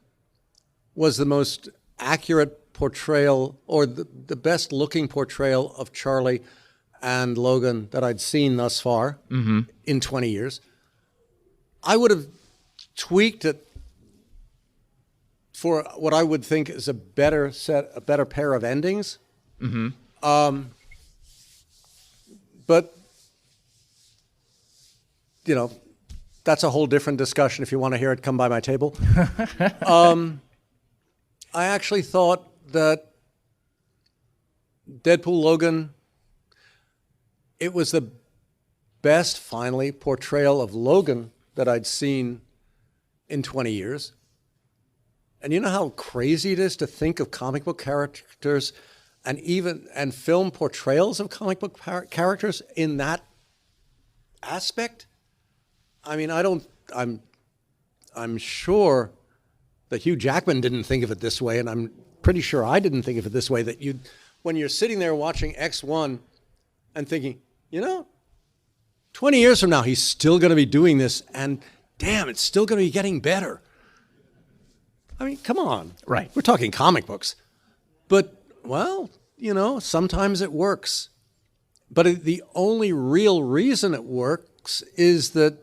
was the most accurate portrayal, or the best looking portrayal of Charlie and Logan that I'd seen thus far in 20 years. I would have tweaked it for what I would think is a better pair of endings. But, you know, that's a whole different discussion. If you want to hear it, come by my table. I actually thought that Deadpool Logan, it was the best, finally, portrayal of Logan that I'd seen in 20 years. And you know how crazy it is to think of comic book characters and film portrayals of comic book characters in that aspect? I mean, I'm sure that Hugh Jackman didn't think of it this way, and I'm pretty sure I didn't think of it this way, that when you're sitting there watching X1 and thinking, 20 years from now, he's still going to be doing this, and damn, it's still going to be getting better. I mean, come on. Right. We're talking comic books. But, well, sometimes it works. But the only real reason it works is that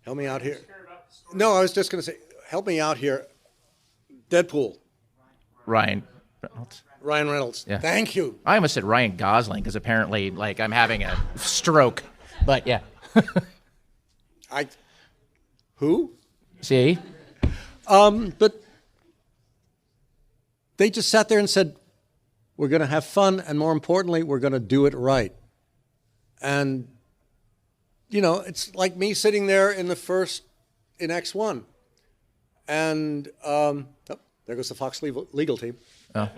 help me out here. No, I was just going to say, help me out here. Deadpool. Ryan Reynolds. Yeah. Thank you. I almost said Ryan Gosling, because apparently, like, I'm having a stroke. But yeah. Who? See? But they just sat there and said, we're going to have fun, and more importantly, we're going to do it right. And, it's like me sitting there in X1. And, there goes the Fox legal team. Oh.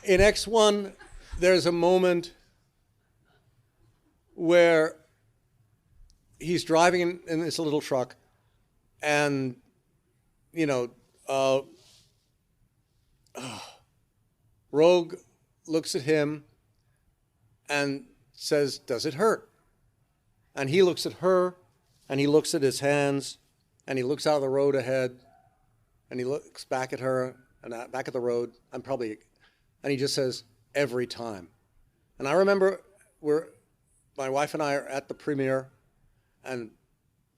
In X1, there's a moment where he's driving in this little truck, and, Rogue looks at him and says, "Does it hurt?" And he looks at her, and he looks at his hands, and he looks out of the road ahead, and he looks back at her and back at the road. And he just says, "Every time." And I remember my wife and I are at the premiere, and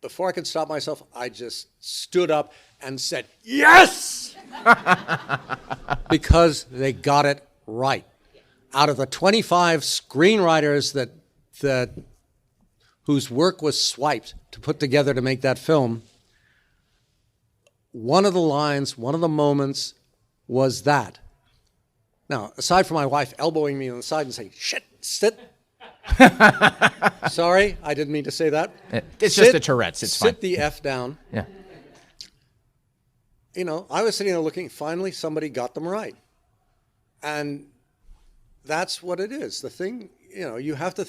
before I could stop myself, I just stood up and said, "Yes!" Because they got it right. Out of the 25 screenwriters that whose work was swiped to put together to make that film, one of the lines, one of the moments was that. Now, aside from my wife elbowing me on the side and saying, "Shit, sit." Sorry, I didn't mean to say that. It's just the Tourette's. It's fine. Sit the F down. Yeah. You know, I was sitting there looking, finally somebody got them right. And that's what it is. The thing, you know, you have to...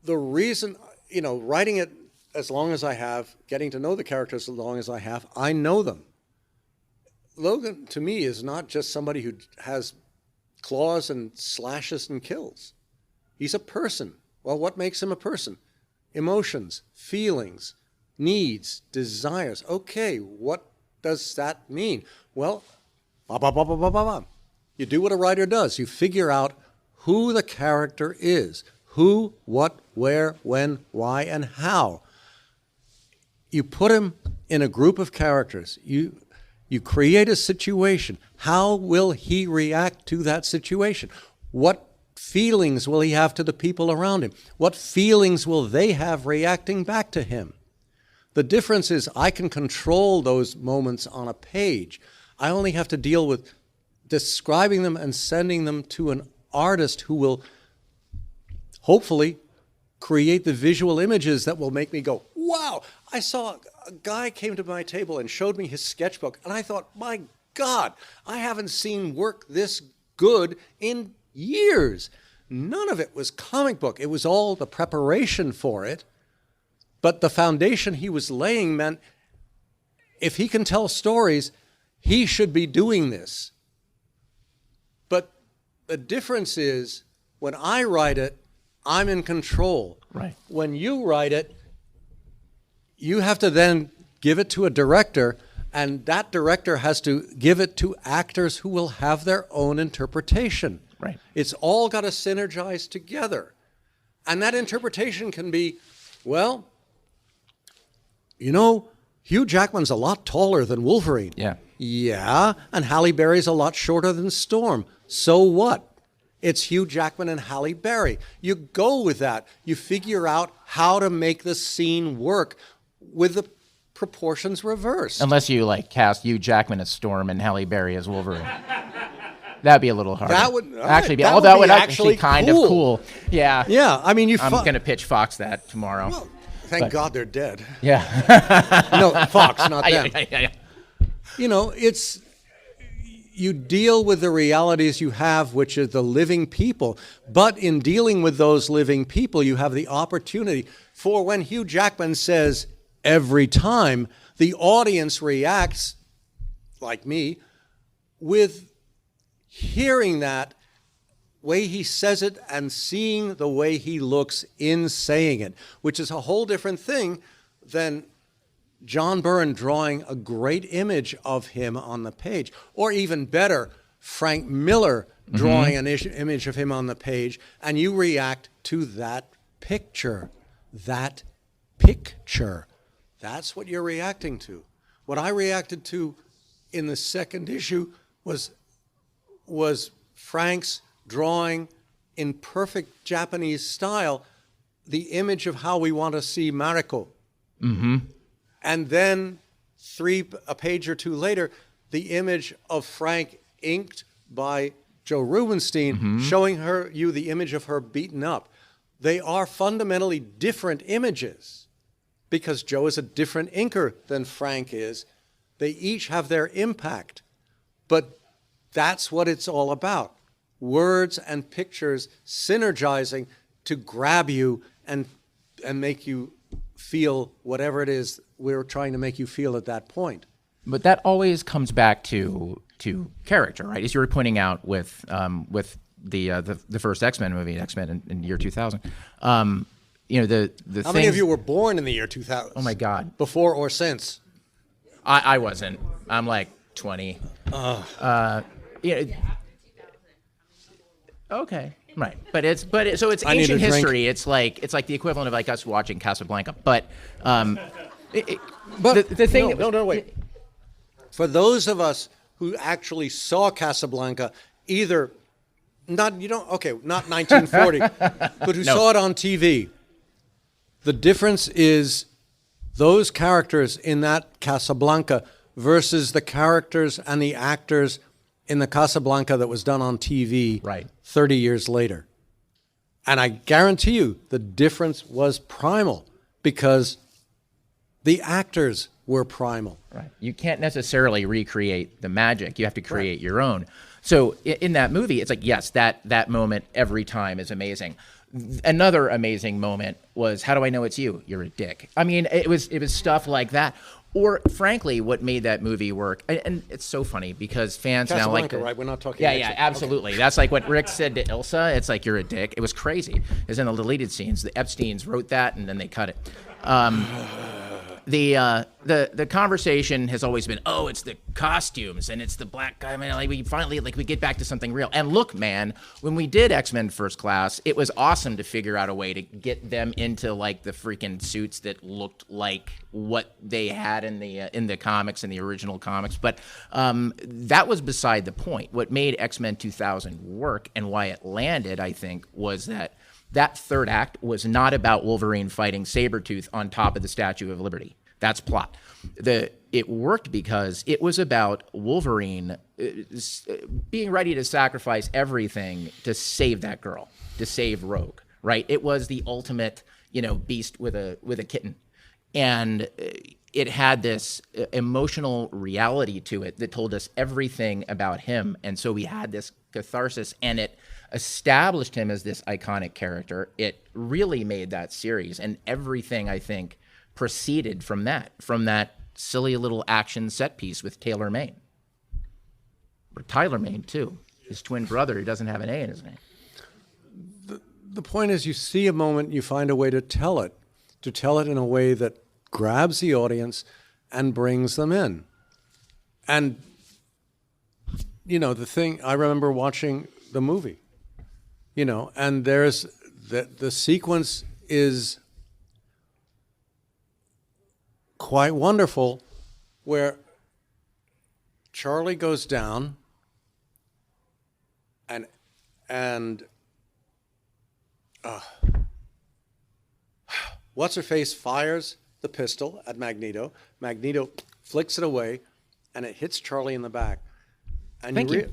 the reason, you know, writing it as long as I have, getting to know the characters as long as I have, I know them. Logan, to me, is not just somebody who has claws and slashes and kills. He's a person. Well, what makes him a person? Emotions, feelings, needs, desires. Okay, what does that mean? Well, you do what a writer does. You figure out who the character is. Who, what, where, when, why, and how. You put him in a group of characters. You create a situation. How will he react to that situation? What feelings will he have to the people around him? What feelings will they have reacting back to him? The difference is I can control those moments on a page. I only have to deal with describing them and sending them to an artist who will hopefully create the visual images that will make me go, wow. I saw a guy came to my table and showed me his sketchbook, and I thought, my God, I haven't seen work this good in years. None of it was comic book. It was all the preparation for it. But the foundation he was laying meant if he can tell stories, he should be doing this. But the difference is when I write it, I'm in control. Right. When you write it, you have to then give it to a director, and that director has to give it to actors who will have their own interpretation. Right. It's all got to synergize together. And that interpretation can be, well, you know, Hugh Jackman's a lot taller than Wolverine. Yeah. Yeah, and Halle Berry's a lot shorter than Storm. So what? It's Hugh Jackman and Halle Berry. You go with that. You figure out how to make the scene work with the proportions reversed. Unless you like cast Hugh Jackman as Storm and Halle Berry as Wolverine. That'd be a little hard. That would actually be. that would actually kind of cool. Yeah. Yeah. I mean, I'm going to pitch Fox that tomorrow. Well, thank God they're dead. Yeah. No, Fox, not them. Yeah. You know, it's you deal with the realities you have, which are the living people. But in dealing with those living people, you have the opportunity for when Hugh Jackman says every time, the audience reacts, like me, with hearing that way he says it and seeing the way he looks in saying it, which is a whole different thing than John Byrne drawing a great image of him on the page, or even better, Frank Miller drawing an image of him on the page, and you react to that picture. That picture. That's what you're reacting to. What I reacted to in the second issue was Frank's drawing in perfect Japanese style the image of how we want to see Mariko. Mm-hmm. And then a page or two later, the image of Frank inked by Joe Rubenstein showing you the image of her beaten up. They are fundamentally different images because Joe is a different inker than Frank is. They each have their impact, but that's what it's all about. Words and pictures synergizing to grab you and make you feel whatever it is we're trying to make you feel at that point. But that always comes back to character, right? As you were pointing out with the first X-Men movie, X-Men in year 2000. You know the How many of you were born in the year 2000? Oh my God! Before or since? I wasn't. I'm like 20. Yeah. Okay. Right, but it's ancient history. It's like the equivalent of like us watching Casablanca. But the thing. No, wait. For those of us who actually saw Casablanca, either not 1940, but who saw it on TV. The difference is those characters in that Casablanca versus the characters and the actors in the Casablanca that was done on TV 30 years later. And I guarantee you the difference was primal because the actors were primal. Right. You can't necessarily recreate the magic. You have to create your own. So in that movie, it's like, yes, that moment every time is amazing. Another amazing moment was, how do I know it's you? You're a dick. I mean, it was stuff like that. Or frankly, what made that movie work, and it's so funny because fans now like, right? We're not talking. Yeah, absolutely. Okay. That's like what Rick said to Ilsa. It's like, you're a dick. It was crazy. It's in the deleted scenes. The Epsteins wrote that, and then they cut it. The conversation has always been, oh, it's the costumes and it's the black guy. I mean, like, we finally we get back to something real. And look, man, when we did X-Men First Class, it was awesome to figure out a way to get them into like the freaking suits that looked like what they had in the comics, in the original comics. But that was beside the point. What made X-Men 2000 work and why it landed, I think, was that third act was not about Wolverine fighting Sabretooth on top of the Statue of Liberty. That's plot. It worked because it was about Wolverine being ready to sacrifice everything to save that girl, to save Rogue, right? It was the ultimate, beast with a kitten. And it had this emotional reality to it that told us everything about him. And so we had this catharsis, and it established him as this iconic character. It really made that series, and everything, I think, proceeded from that silly little action set piece with Taylor Mayne. Or Tyler Mayne, too. His twin brother who doesn't have an A in his name. The point is, you see a moment, you find a way to tell it in a way that grabs the audience and brings them in. And, the thing, I remember watching the movie, and there's the sequence is quite wonderful where Charlie goes down and what's-her-face fires the pistol at Magneto. Magneto flicks it away, and it hits Charlie in the back. And Thank you.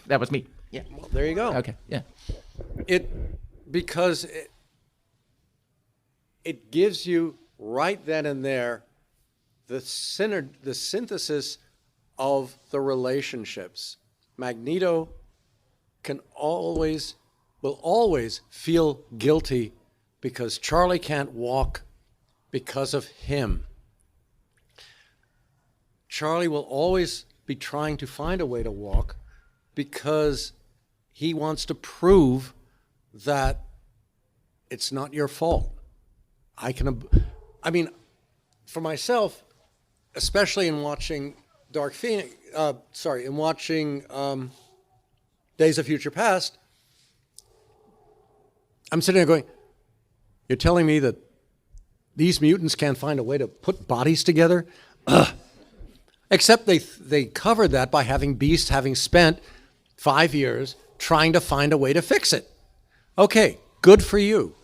That was me. Yeah. Well, there you go. Okay. Yeah. Because it gives you right then and there the synthesis of the relationships. Magneto will always feel guilty because Charlie can't walk because of him. Charlie will always be trying to find a way to walk because he wants to prove that it's not your fault. For myself, especially in watching Days of Future Past, I'm sitting there going, you're telling me that these mutants can't find a way to put bodies together? Except they covered that by having Beast having spent 5 years trying to find a way to fix it. Okay, good for you.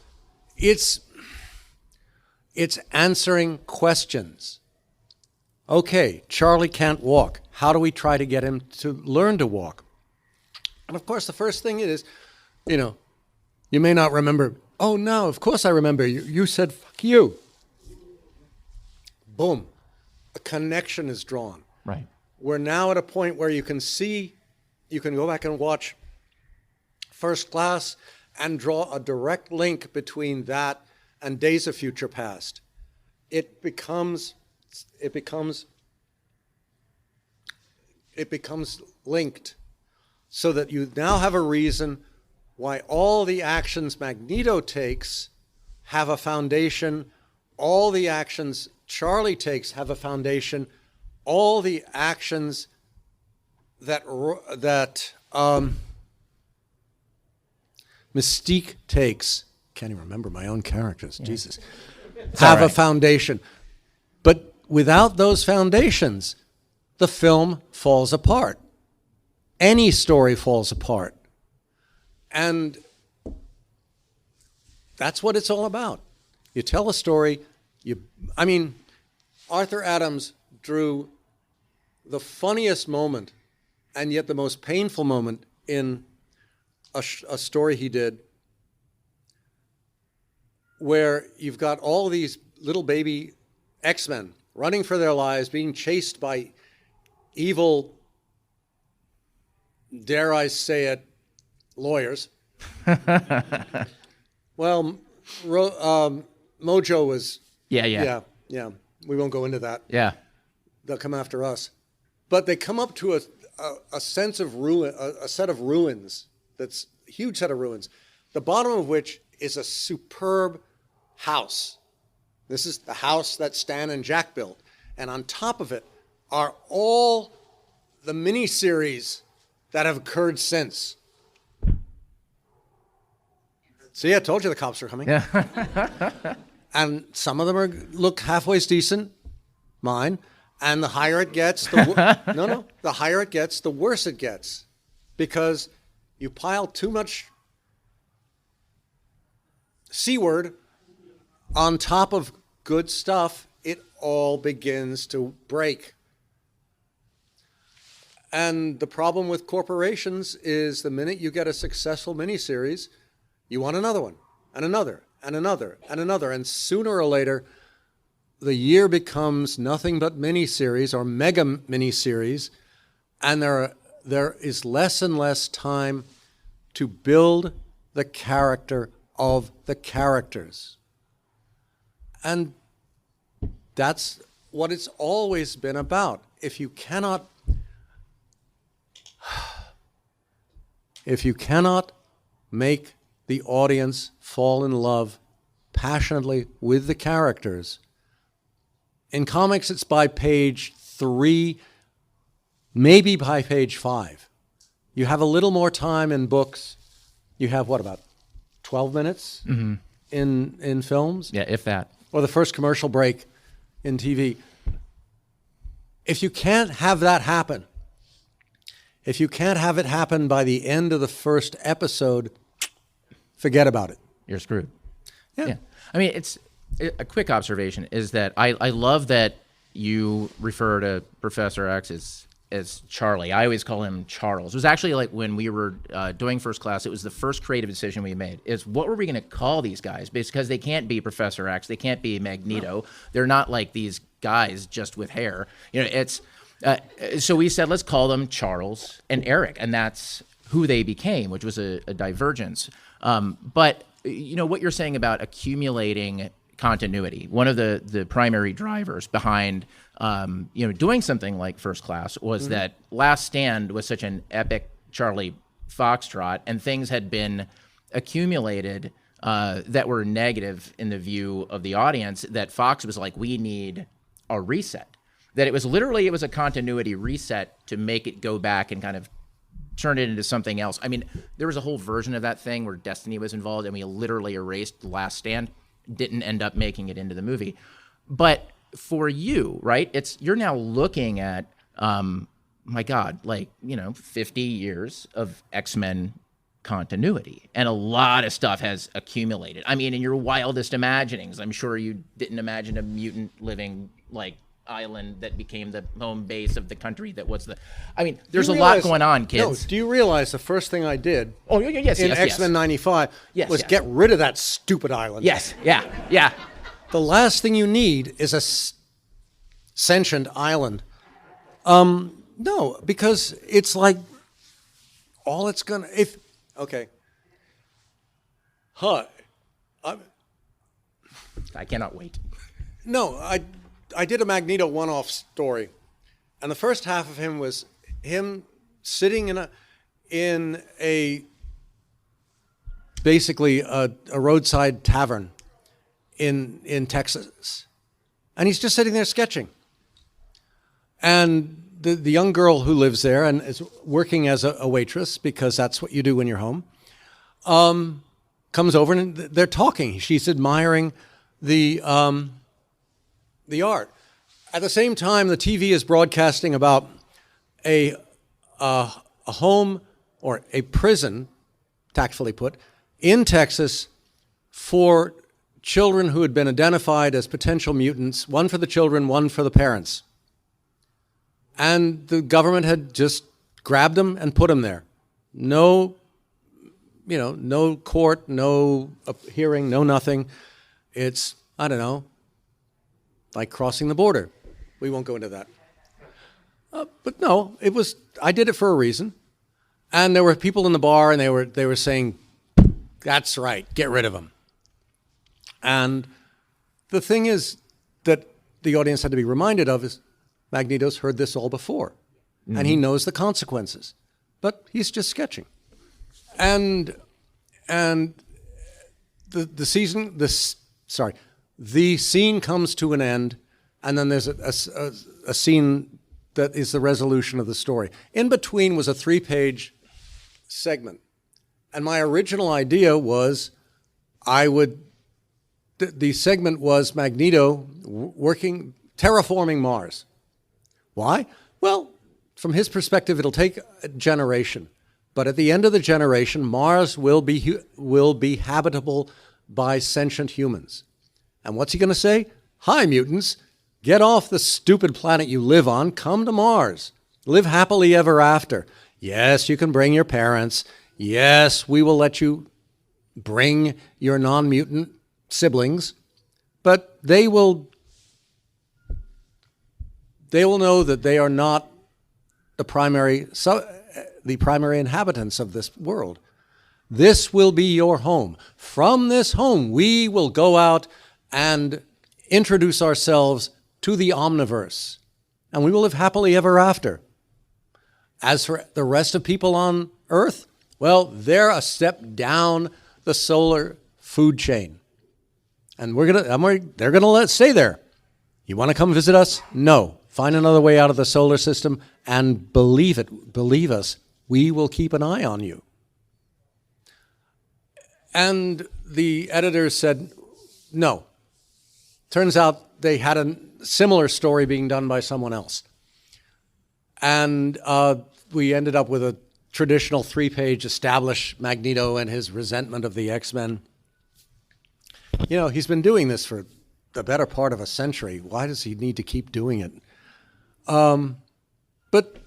It's answering questions. Okay, Charlie can't walk. How do we try to get him to learn to walk? And of course, the first thing is, you may not remember. Oh, no, of course I remember. You said, fuck you. Boom. A connection is drawn. Right. We're now at a point where you can go back and watch First Class and draw a direct link between that and Days of Future Past. It becomes linked so that you now have a reason why all the actions Magneto takes have a foundation, all the actions Charlie takes have a foundation, all the actions that Mystique takes, can't even remember my own characters, Jesus, have a foundation. But without those foundations, the film falls apart. Any story falls apart. And that's what it's all about. You tell a story. Arthur Adams drew the funniest moment and yet the most painful moment in a story he did, where you've got all these little baby X-Men running for their lives, being chased by evil, dare I say it, lawyers. Well, Mojo was... Yeah. We won't go into that. Yeah. They'll come after us. But they come up to a sense of ruin, a set of ruins, that's a huge set of ruins, the bottom of which is a superb house. This is the house that Stan and Jack built. And on top of it are all the miniseries that have occurred since. See, I told you the cops are coming. Yeah. And some of them look halfway decent, mine. And the higher it gets, the higher it gets, the worse it gets, because you pile too much C-word on top of good stuff, it all begins to break. And the problem with corporations is the minute you get a successful miniseries, you want another one, and another, and another, and another. And sooner or later, the year becomes nothing but miniseries or mega miniseries, and there is less and less time to build the character of the characters. And that's what it's always been about. If you cannot make the audience fall in love passionately with the characters, in comics it's by page 3, maybe by page 5. You have a little more time in books. You have, about 12 minutes in films? Yeah, if that. Or the first commercial break in TV. If you can't have that happen, if you can't have it happen by the end of the first episode, forget about it. You're screwed. Yeah. I mean, it's a quick observation is that I love that you refer to Professor X as Charlie. I always call him Charles. It was actually like when we were doing First Class, it was the first creative decision we made is what were we going to call these guys? Because they can't be Professor X. They can't be Magneto. No. They're not like these guys just with hair. It's so we said, let's call them Charles and Eric. And that's who they became, which was a divergence. But what you're saying about accumulating continuity, one of the primary drivers behind doing something like First Class was that Last Stand was such an epic Charlie Foxtrot, and things had been accumulated that were negative in the view of the audience, that Fox was like, we need a reset. That it was a continuity reset to make it go back and kind of turn it into something else. I mean, there was a whole version of that thing where Destiny was involved, and we literally erased The Last Stand. Didn't end up making it into the movie. But for you, right, you're now looking at, my God, 50 years of X-Men continuity. And a lot of stuff has accumulated. I mean, in your wildest imaginings, I'm sure you didn't imagine a mutant living, island that became the home base of the country that was there's a lot going on, kids. No, do you realize the first thing I did yes, in X-Men 95 was get rid of that stupid island? Yes, yeah. The last thing you need is a sentient island. No, because it's like all it's gonna, Hi. I cannot wait. No, I did a Magneto one-off story, and the first half of him was him sitting in a basically a roadside tavern in Texas, and he's just sitting there sketching. And the young girl who lives there and is working as a waitress, because that's what you do when you're home, comes over and they're talking. She's admiring the art. At the same time, the TV is broadcasting about a home or a prison, tactfully put, in Texas for children who had been identified as potential mutants, one for the children, one for the parents. And the government had just grabbed them and put them there. No, no court, no hearing, no nothing. It's, I don't know, like crossing the border. We won't go into that. But no, I did it for a reason. And there were people in the bar, and they were saying, that's right, get rid of them. And the thing is that the audience had to be reminded of is Magneto's heard this all before. Mm-hmm. And he knows the consequences. But he's just sketching. And the scene comes to an end, and then there's a scene that is the resolution of the story. In between was a 3-page segment. And my original idea was the segment was Magneto terraforming Mars. Why? Well, from his perspective, it'll take a generation. But at the end of the generation, Mars will be habitable by sentient humans. And what's he going to say? Hi, mutants. Get off the stupid planet you live on. Come to Mars. Live happily ever after. Yes, you can bring your parents. Yes, we will let you bring your non-mutant siblings. But they will know that they are not the primary inhabitants of this world. This will be your home. From this home, we will go out and introduce ourselves to the omniverse, and we will live happily ever after. As for the rest of people on Earth, well, they're a step down the solar food chain. And they're gonna stay there. You want to come visit us? No. Find another way out of the solar system, and believe us, we will keep an eye on you. And the editors said, no. Turns out they had a similar story being done by someone else. And we ended up with a traditional 3-page establish Magneto and his resentment of the X-Men. He's been doing this for the better part of a century. Why does he need to keep doing it? But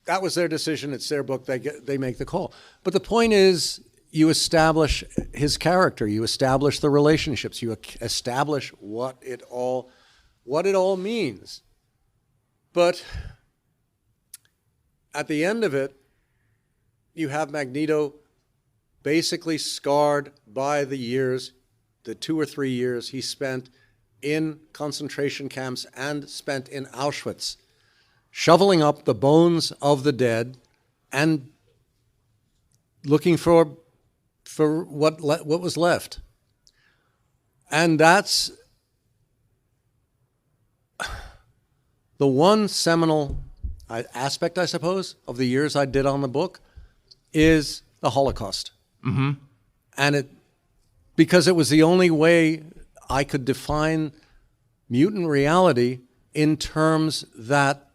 that was their decision. It's their book. They make the call. But the point is, you establish his character. You establish the relationships. You establish what it all means. But at the end of it, you have Magneto basically scarred by the 2 or 3 years he spent in concentration camps and spent in Auschwitz, shoveling up the bones of the dead and looking for what was left. And that's the one seminal aspect, I suppose, of the years I did on the book is the Holocaust. Mm-hmm. And because it was the only way I could define mutant reality in terms that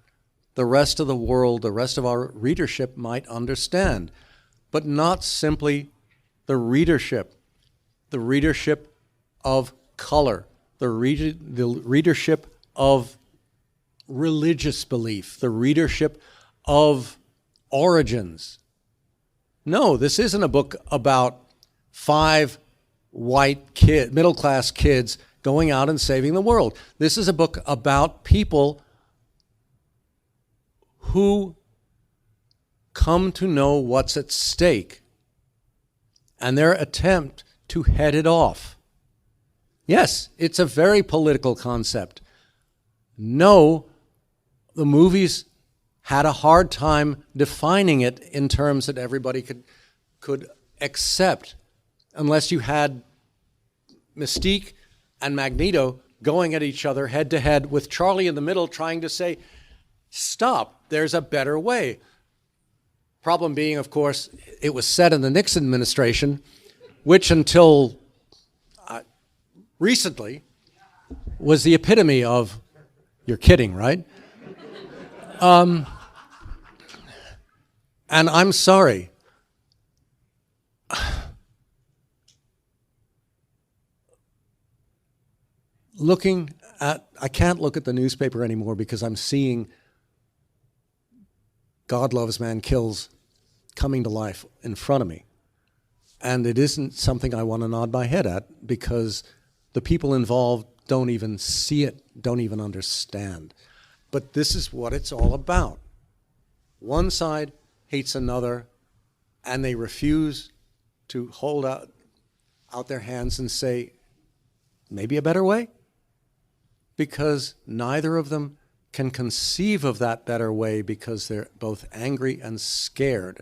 the rest of the world, the rest of our readership might understand, but not simply the readership of color, the readership of religious belief, the readership of origins. No, this isn't a book about 5 white middle-class kids going out and saving the world. This is a book about people who come to know what's at stake and their attempt to head it off. Yes, it's a very political concept. No, the movies had a hard time defining it in terms that everybody could accept, unless you had Mystique and Magneto going at each other head to head with Charlie in the middle trying to say, stop, there's a better way. Problem being, of course, it was set in the Nixon administration, which until recently was the epitome of You're kidding, right? And I'm sorry. I can't look at the newspaper anymore because I'm seeing God Loves, Man Kills coming to life in front of me. And it isn't something I want to nod my head at because the people involved don't even see it, don't even understand. But this is what it's all about. One side hates another, and they refuse to hold out their hands and say, maybe a better way? Because neither of them can conceive of that better way because they're both angry and scared.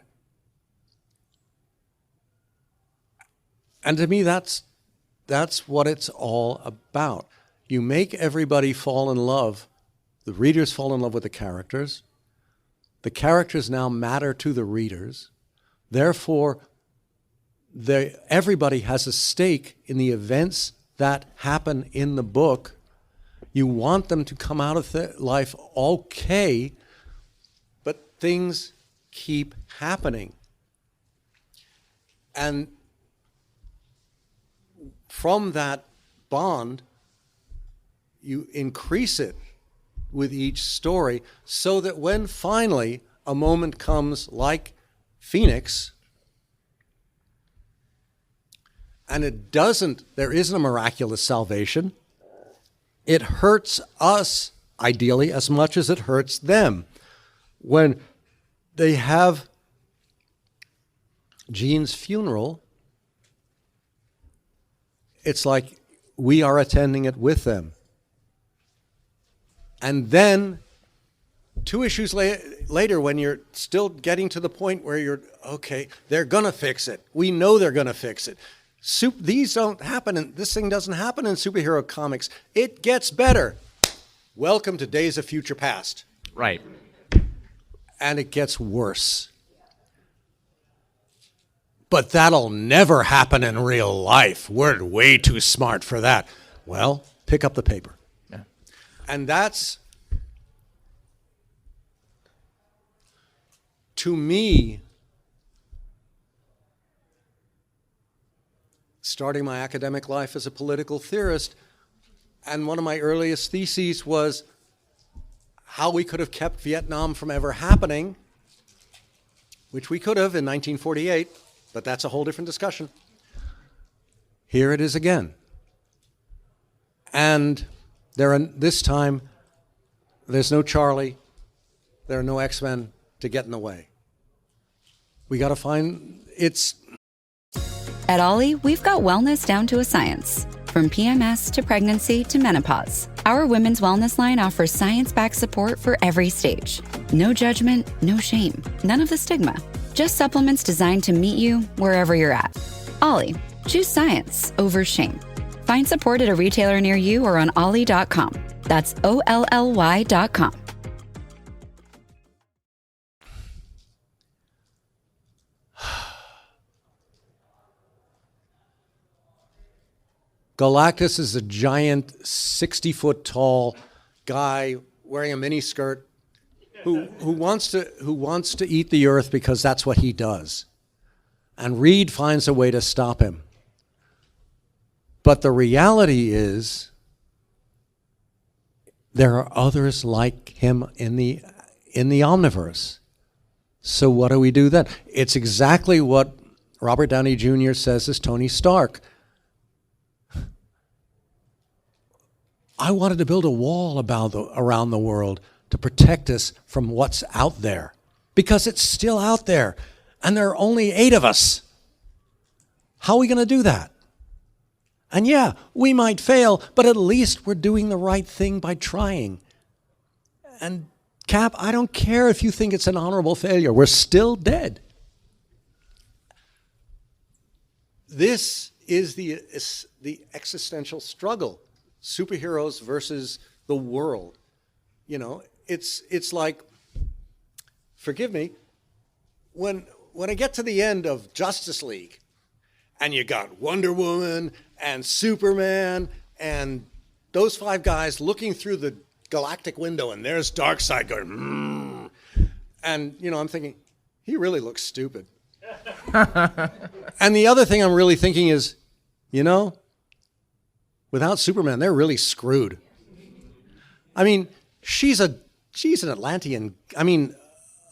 And to me, that's what it's all about. You make everybody fall in love. The readers fall in love with the characters. The characters now matter to the readers. Therefore, everybody has a stake in the events that happen in the book. You want them to come out of life okay, but things keep happening. And from that bond, you increase it with each story so that when finally a moment comes like Phoenix, and there isn't a miraculous salvation, it hurts us, ideally, as much as it hurts them. When they have Jean's funeral, it's like we are attending it with them. And then 2 issues later, when you're still getting to the point where you're, okay, they're going to fix it. We know they're going to fix it. These don't happen, and this thing doesn't happen in superhero comics. It gets better. Welcome to Days of Future Past. Right. And it gets worse. But that'll never happen in real life. We're way too smart for that. Well, pick up the paper. Yeah. And that's, to me, starting my academic life as a political theorist, and one of my earliest theses was how we could have kept Vietnam from ever happening, which we could have in 1948, but that's a whole different discussion. Here it is again. And this time, there's no Charlie, there are no X-Men to get in the way. We got to find, At Ollie, we've got wellness down to a science. From PMS to pregnancy to menopause, our women's wellness line offers science-backed support for every stage. No judgment, no shame, none of the stigma. Just supplements designed to meet you wherever you're at. Ollie, choose science over shame. Find support at a retailer near you or on ollie.com. That's OLLY.com. Galactus is a giant 60-foot-tall guy wearing a miniskirt who wants to eat the Earth because that's what he does. And Reed finds a way to stop him. But the reality is there are others like him in the omniverse. So what do we do then? It's exactly what Robert Downey Jr. says as Tony Stark. I wanted to build a wall around the world to protect us from what's out there, because it's still out there, and there are only 8 of us. How are we going to do that? And yeah, we might fail, but at least we're doing the right thing by trying. And Cap, I don't care if you think it's an honorable failure. We're still dead. This is the existential struggle. Superheroes versus the world. You know, it's like, forgive me, when I get to the end of Justice League, and you got Wonder Woman and Superman and those 5 guys looking through the galactic window, and there's Darkseid going, and, I'm thinking, he really looks stupid. And the other thing I'm really thinking is, without Superman, they're really screwed. I mean, she's an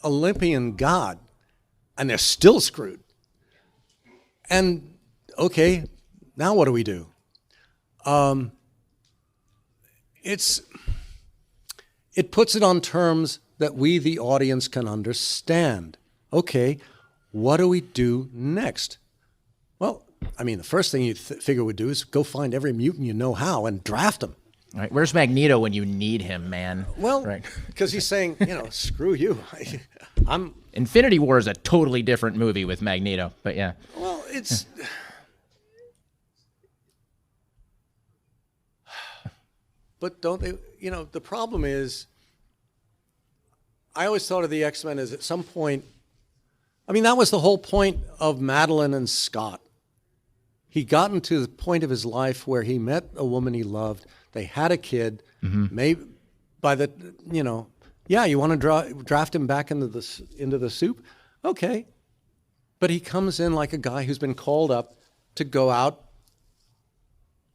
Olympian god, and they're still screwed. And, okay, now what do we do? It puts it on terms that we, the audience, can understand. Okay, what do we do next? Well, the first thing you figure we'd do is go find every mutant you know how and draft them. Right. Where's Magneto when you need him, man? Well, right. Because he's saying, screw you. Infinity War is a totally different movie with Magneto, but yeah. Well, it's... But don't they, the problem is, I always thought of the X-Men as at some point, that was the whole point of Madeline and Scott. He gotten to the point of his life where he met a woman he loved. They had a kid. Maybe by the, you want to draft him back into the soup? Okay. But he comes in like a guy who's been called up to go out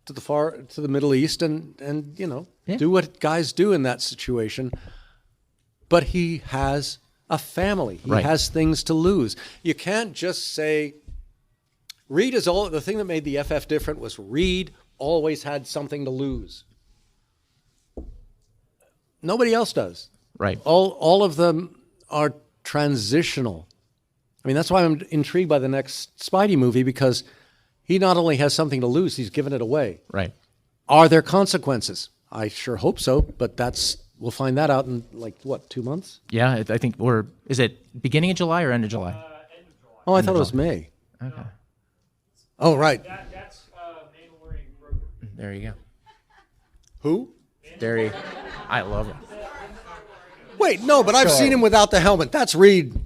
to the Middle East and do what guys do in that situation. But he has a family. He has things to lose. You can't just say, Reed is all. The thing that made the FF different was Reed always had something to lose. Nobody else does. Right. All of them are transitional. That's why I'm intrigued by the next Spidey movie, because he not only has something to lose, he's given it away. Right. Are there consequences? I sure hope so, but we'll find that out in 2 months? Yeah, I think is it beginning of July or end of July? End of July. Oh, I thought it was May. Okay. Oh, right. That's Mandalorian Grogu. There you go. Who? I love him. Wait, no, but I've seen him without the helmet. That's Reed.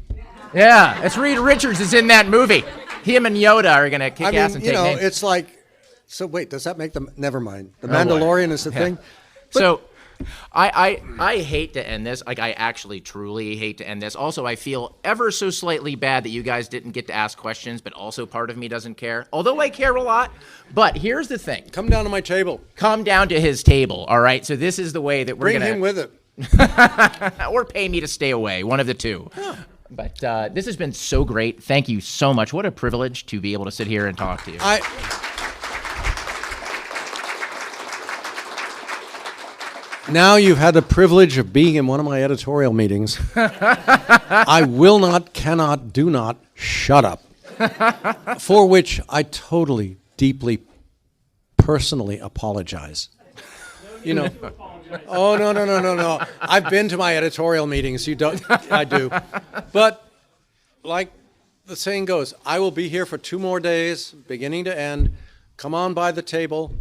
Yeah, it's Reed Richards is in that movie. Him and Yoda are going to kick ass and take names. It's like, so wait, does that make them, never mind. The Mandalorian is the thing. But, so I hate to end this. I actually truly hate to end this. Also, I feel ever so slightly bad that you guys didn't get to ask questions, but also part of me doesn't care. Although I care a lot. But here's the thing. Come down to my table. Come down to his table, all right? So this is the way that we're going to... Bring him with it. Or pay me to stay away, one of the two. Yeah. But this has been so great. Thank you so much. What a privilege to be able to sit here and talk to you. Now you've had the privilege of being in one of my editorial meetings. I will not, cannot, do not shut up. For which I totally, deeply, personally apologize. Oh, no. I've been to my editorial meetings. I do. But like the saying goes, I will be here for 2 more days, beginning to end. Come on by the table.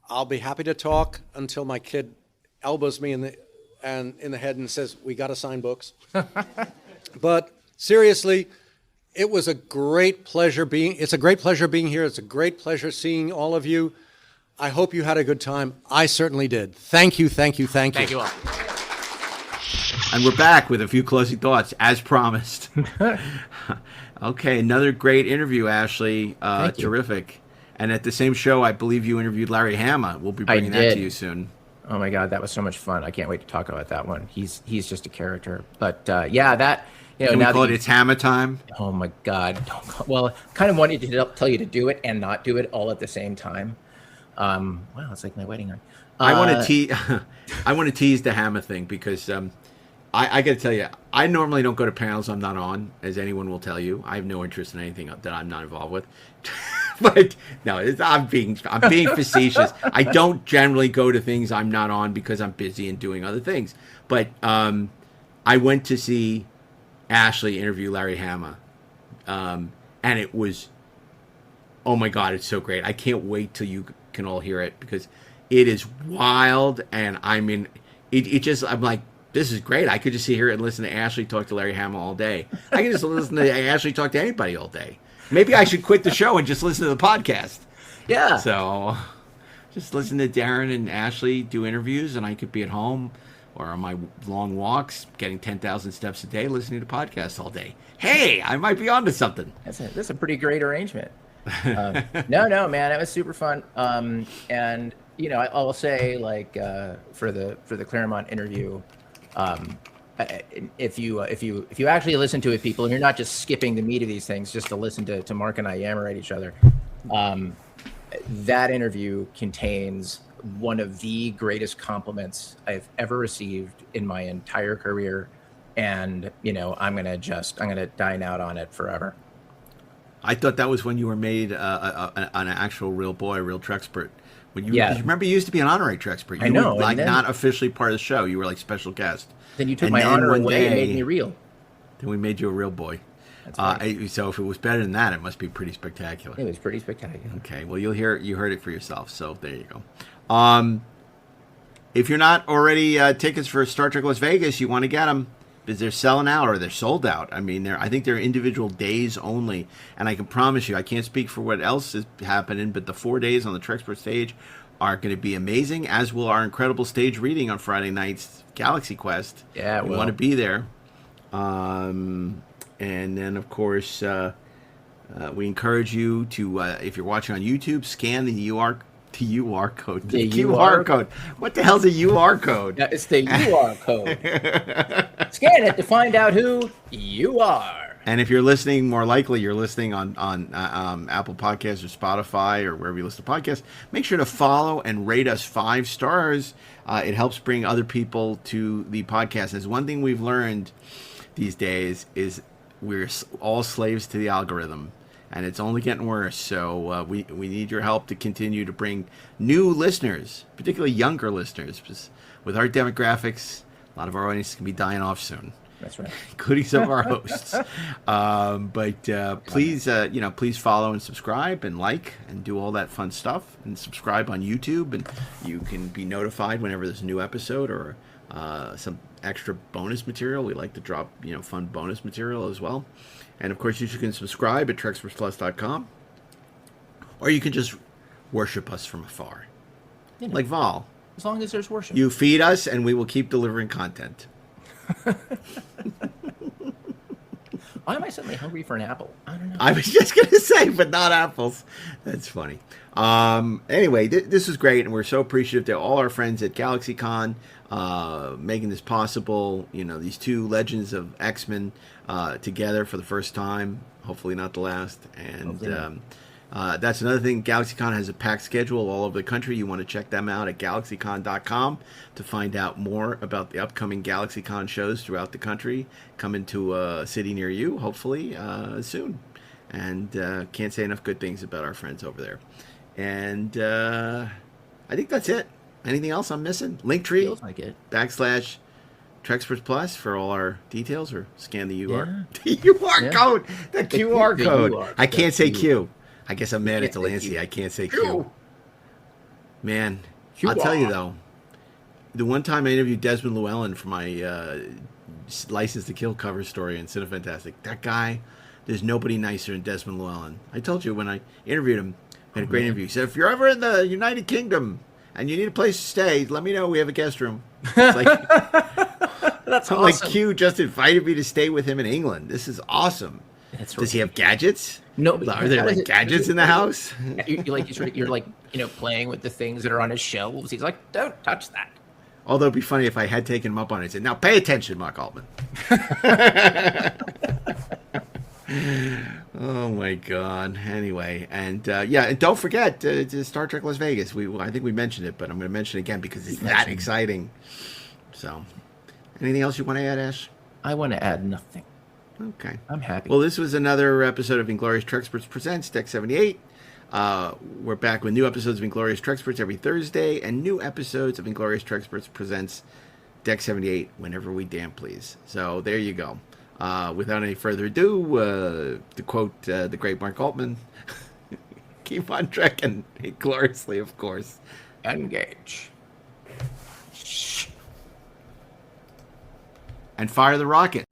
I'll be happy to talk until my kid elbows me in the head and says, we got to sign books. But seriously, it's a great pleasure being here. It's a great pleasure seeing all of you. I hope you had a good time. I certainly did. Thank you. Thank you all. And we're back with a few closing thoughts, as promised. Okay, another great interview, Ashley. Terrific. And at the same show, I believe you interviewed Larry Hama. We'll be bringing that to you soon. Oh my God, that was so much fun! I can't wait to talk about that one. He's just a character. But that. Can we call it It's Hama Time? Oh my God! Well, kind of wanted to tell you to do it and not do it all at the same time. Wow, it's like my wedding ring. I want to tease the Hama thing because I got to tell you, I normally don't go to panels I'm not on, as anyone will tell you. I have no interest in anything that I'm not involved with. But no, I'm being facetious. I don't generally go to things I'm not on because I'm busy and doing other things. But I went to see Ashley interview Larry Hama, and it was, oh my God, it's so great. I can't wait till you can all hear it because it is wild, and I'm like, this is great. I could just sit here and listen to Ashley talk to Larry Hama all day. I can just listen to Ashley talk to anybody all day. Maybe I should quit the show and just listen to the podcast. Yeah. So Just listen to Darren and Ashley do interviews, and I could be at home or on my long walks, getting 10,000 steps a day, listening to podcasts all day. Hey, I might be onto something. That's a pretty great arrangement. No, man, it was super fun. And you know, I will say, like, for the Claremont interview, if you actually listen to it, people, and you're not just skipping the meat of these things just to listen to Mark and I yammer at each other, that interview contains one of the greatest compliments I've ever received in my entire career, and you know, I'm gonna dine out on it forever. I thought that was when you were made an actual real boy, real Trekspert. When you remember, you used to be an honorary Trekspert. I know, were, like, not officially part of the show. You were like special guest. Then you took my honor away and made me real. Then we made you a real boy. So if it was better than that, it must be pretty spectacular. It was pretty spectacular. Okay, well, you heard it for yourself. So there you go. If you're not already tickets for Star Trek Las Vegas, you want to get them because they're selling out or they're sold out. I mean, I think they're individual days only, and I can promise you, I can't speak for what else is happening, but the 4 days on the Treksperts stage are going to be amazing, as will our incredible stage reading on Friday night's Galaxy Quest. Yeah, we want to be there. And then, of course, we encourage you to, if you're watching on YouTube, scan the QR code. The QR code. What the hell's a UR code? Yeah, it's the UR code. Scan it to find out who you are. And if you're listening, more likely you're listening on Apple Podcasts or Spotify or wherever you listen to podcasts, make sure to follow and rate us 5 stars. It helps bring other people to the podcast. There's one thing we've learned these days is we're all slaves to the algorithm. And it's only getting worse, so we need your help to continue to bring new listeners, particularly younger listeners. Because with our demographics, a lot of our audience can be dying off soon. That's right, including some of our hosts. Please follow and subscribe and like and do all that fun stuff. And subscribe on YouTube, and you can be notified whenever there's a new episode or some extra bonus material. We like to drop fun bonus material as well. And, of course, you can subscribe at trekspertsplus.com, or you can just worship us from afar, like Val. As long as there's worship. You feed us, and we will keep delivering content. Why am I suddenly hungry for an apple? I don't know. I was just going to say, but not apples. That's funny. Anyway, this was great, and we're so appreciative to all our friends at GalaxyCon making this possible. These 2 legends of X-Men together for the first time, hopefully not the last. And that's another thing. GalaxyCon has a packed schedule all over the country. You want to check them out at galaxycon.com to find out more about the upcoming GalaxyCon shows throughout the country, coming to a city near you, hopefully soon. And can't say enough good things about our friends over there. And I think that's it. Anything else I'm missing? Linktree, like it. / Treksperts Plus for all our details, or scan the UR. Yeah. The UR code. The QR code. UR. I can't say Q. I guess I'm mad at Delancey. I can't say Q. Man, I'll tell you though, the one time I interviewed Desmond Llewellyn for my License to Kill cover story in Cinefantastic, that guy, there's nobody nicer than Desmond Llewellyn. I told you when I interviewed him, we had a great interview. He said, if you're ever in the United Kingdom and you need a place to stay, let me know. We have a guest room. It's like, that's awesome. Like Q just invited me to stay with him in England. This is awesome. Does he have gadgets? No. Are there like gadgets in the house? You're like playing with the things that are on his shelves. He's like, don't touch that. Although it'd be funny if I had taken him up on it and said, now pay attention, Mark Altman. Oh my God. Anyway, and and don't forget Star Trek Las Vegas. I think we mentioned it, but I'm going to mention it again because it's that exciting. So, anything else you want to add, Ash? I want to add nothing. Okay. I'm happy. Well, this was another episode of Inglorious Treksperts Presents Deck 78. We're back with new episodes of Inglorious Treksperts every Thursday, and new episodes of Inglorious Treksperts Presents Deck 78 whenever we damn please. So there you go. Without any further ado, to quote the great Mark Altman, keep on trekking gloriously, of course. Engage. And fire the rocket.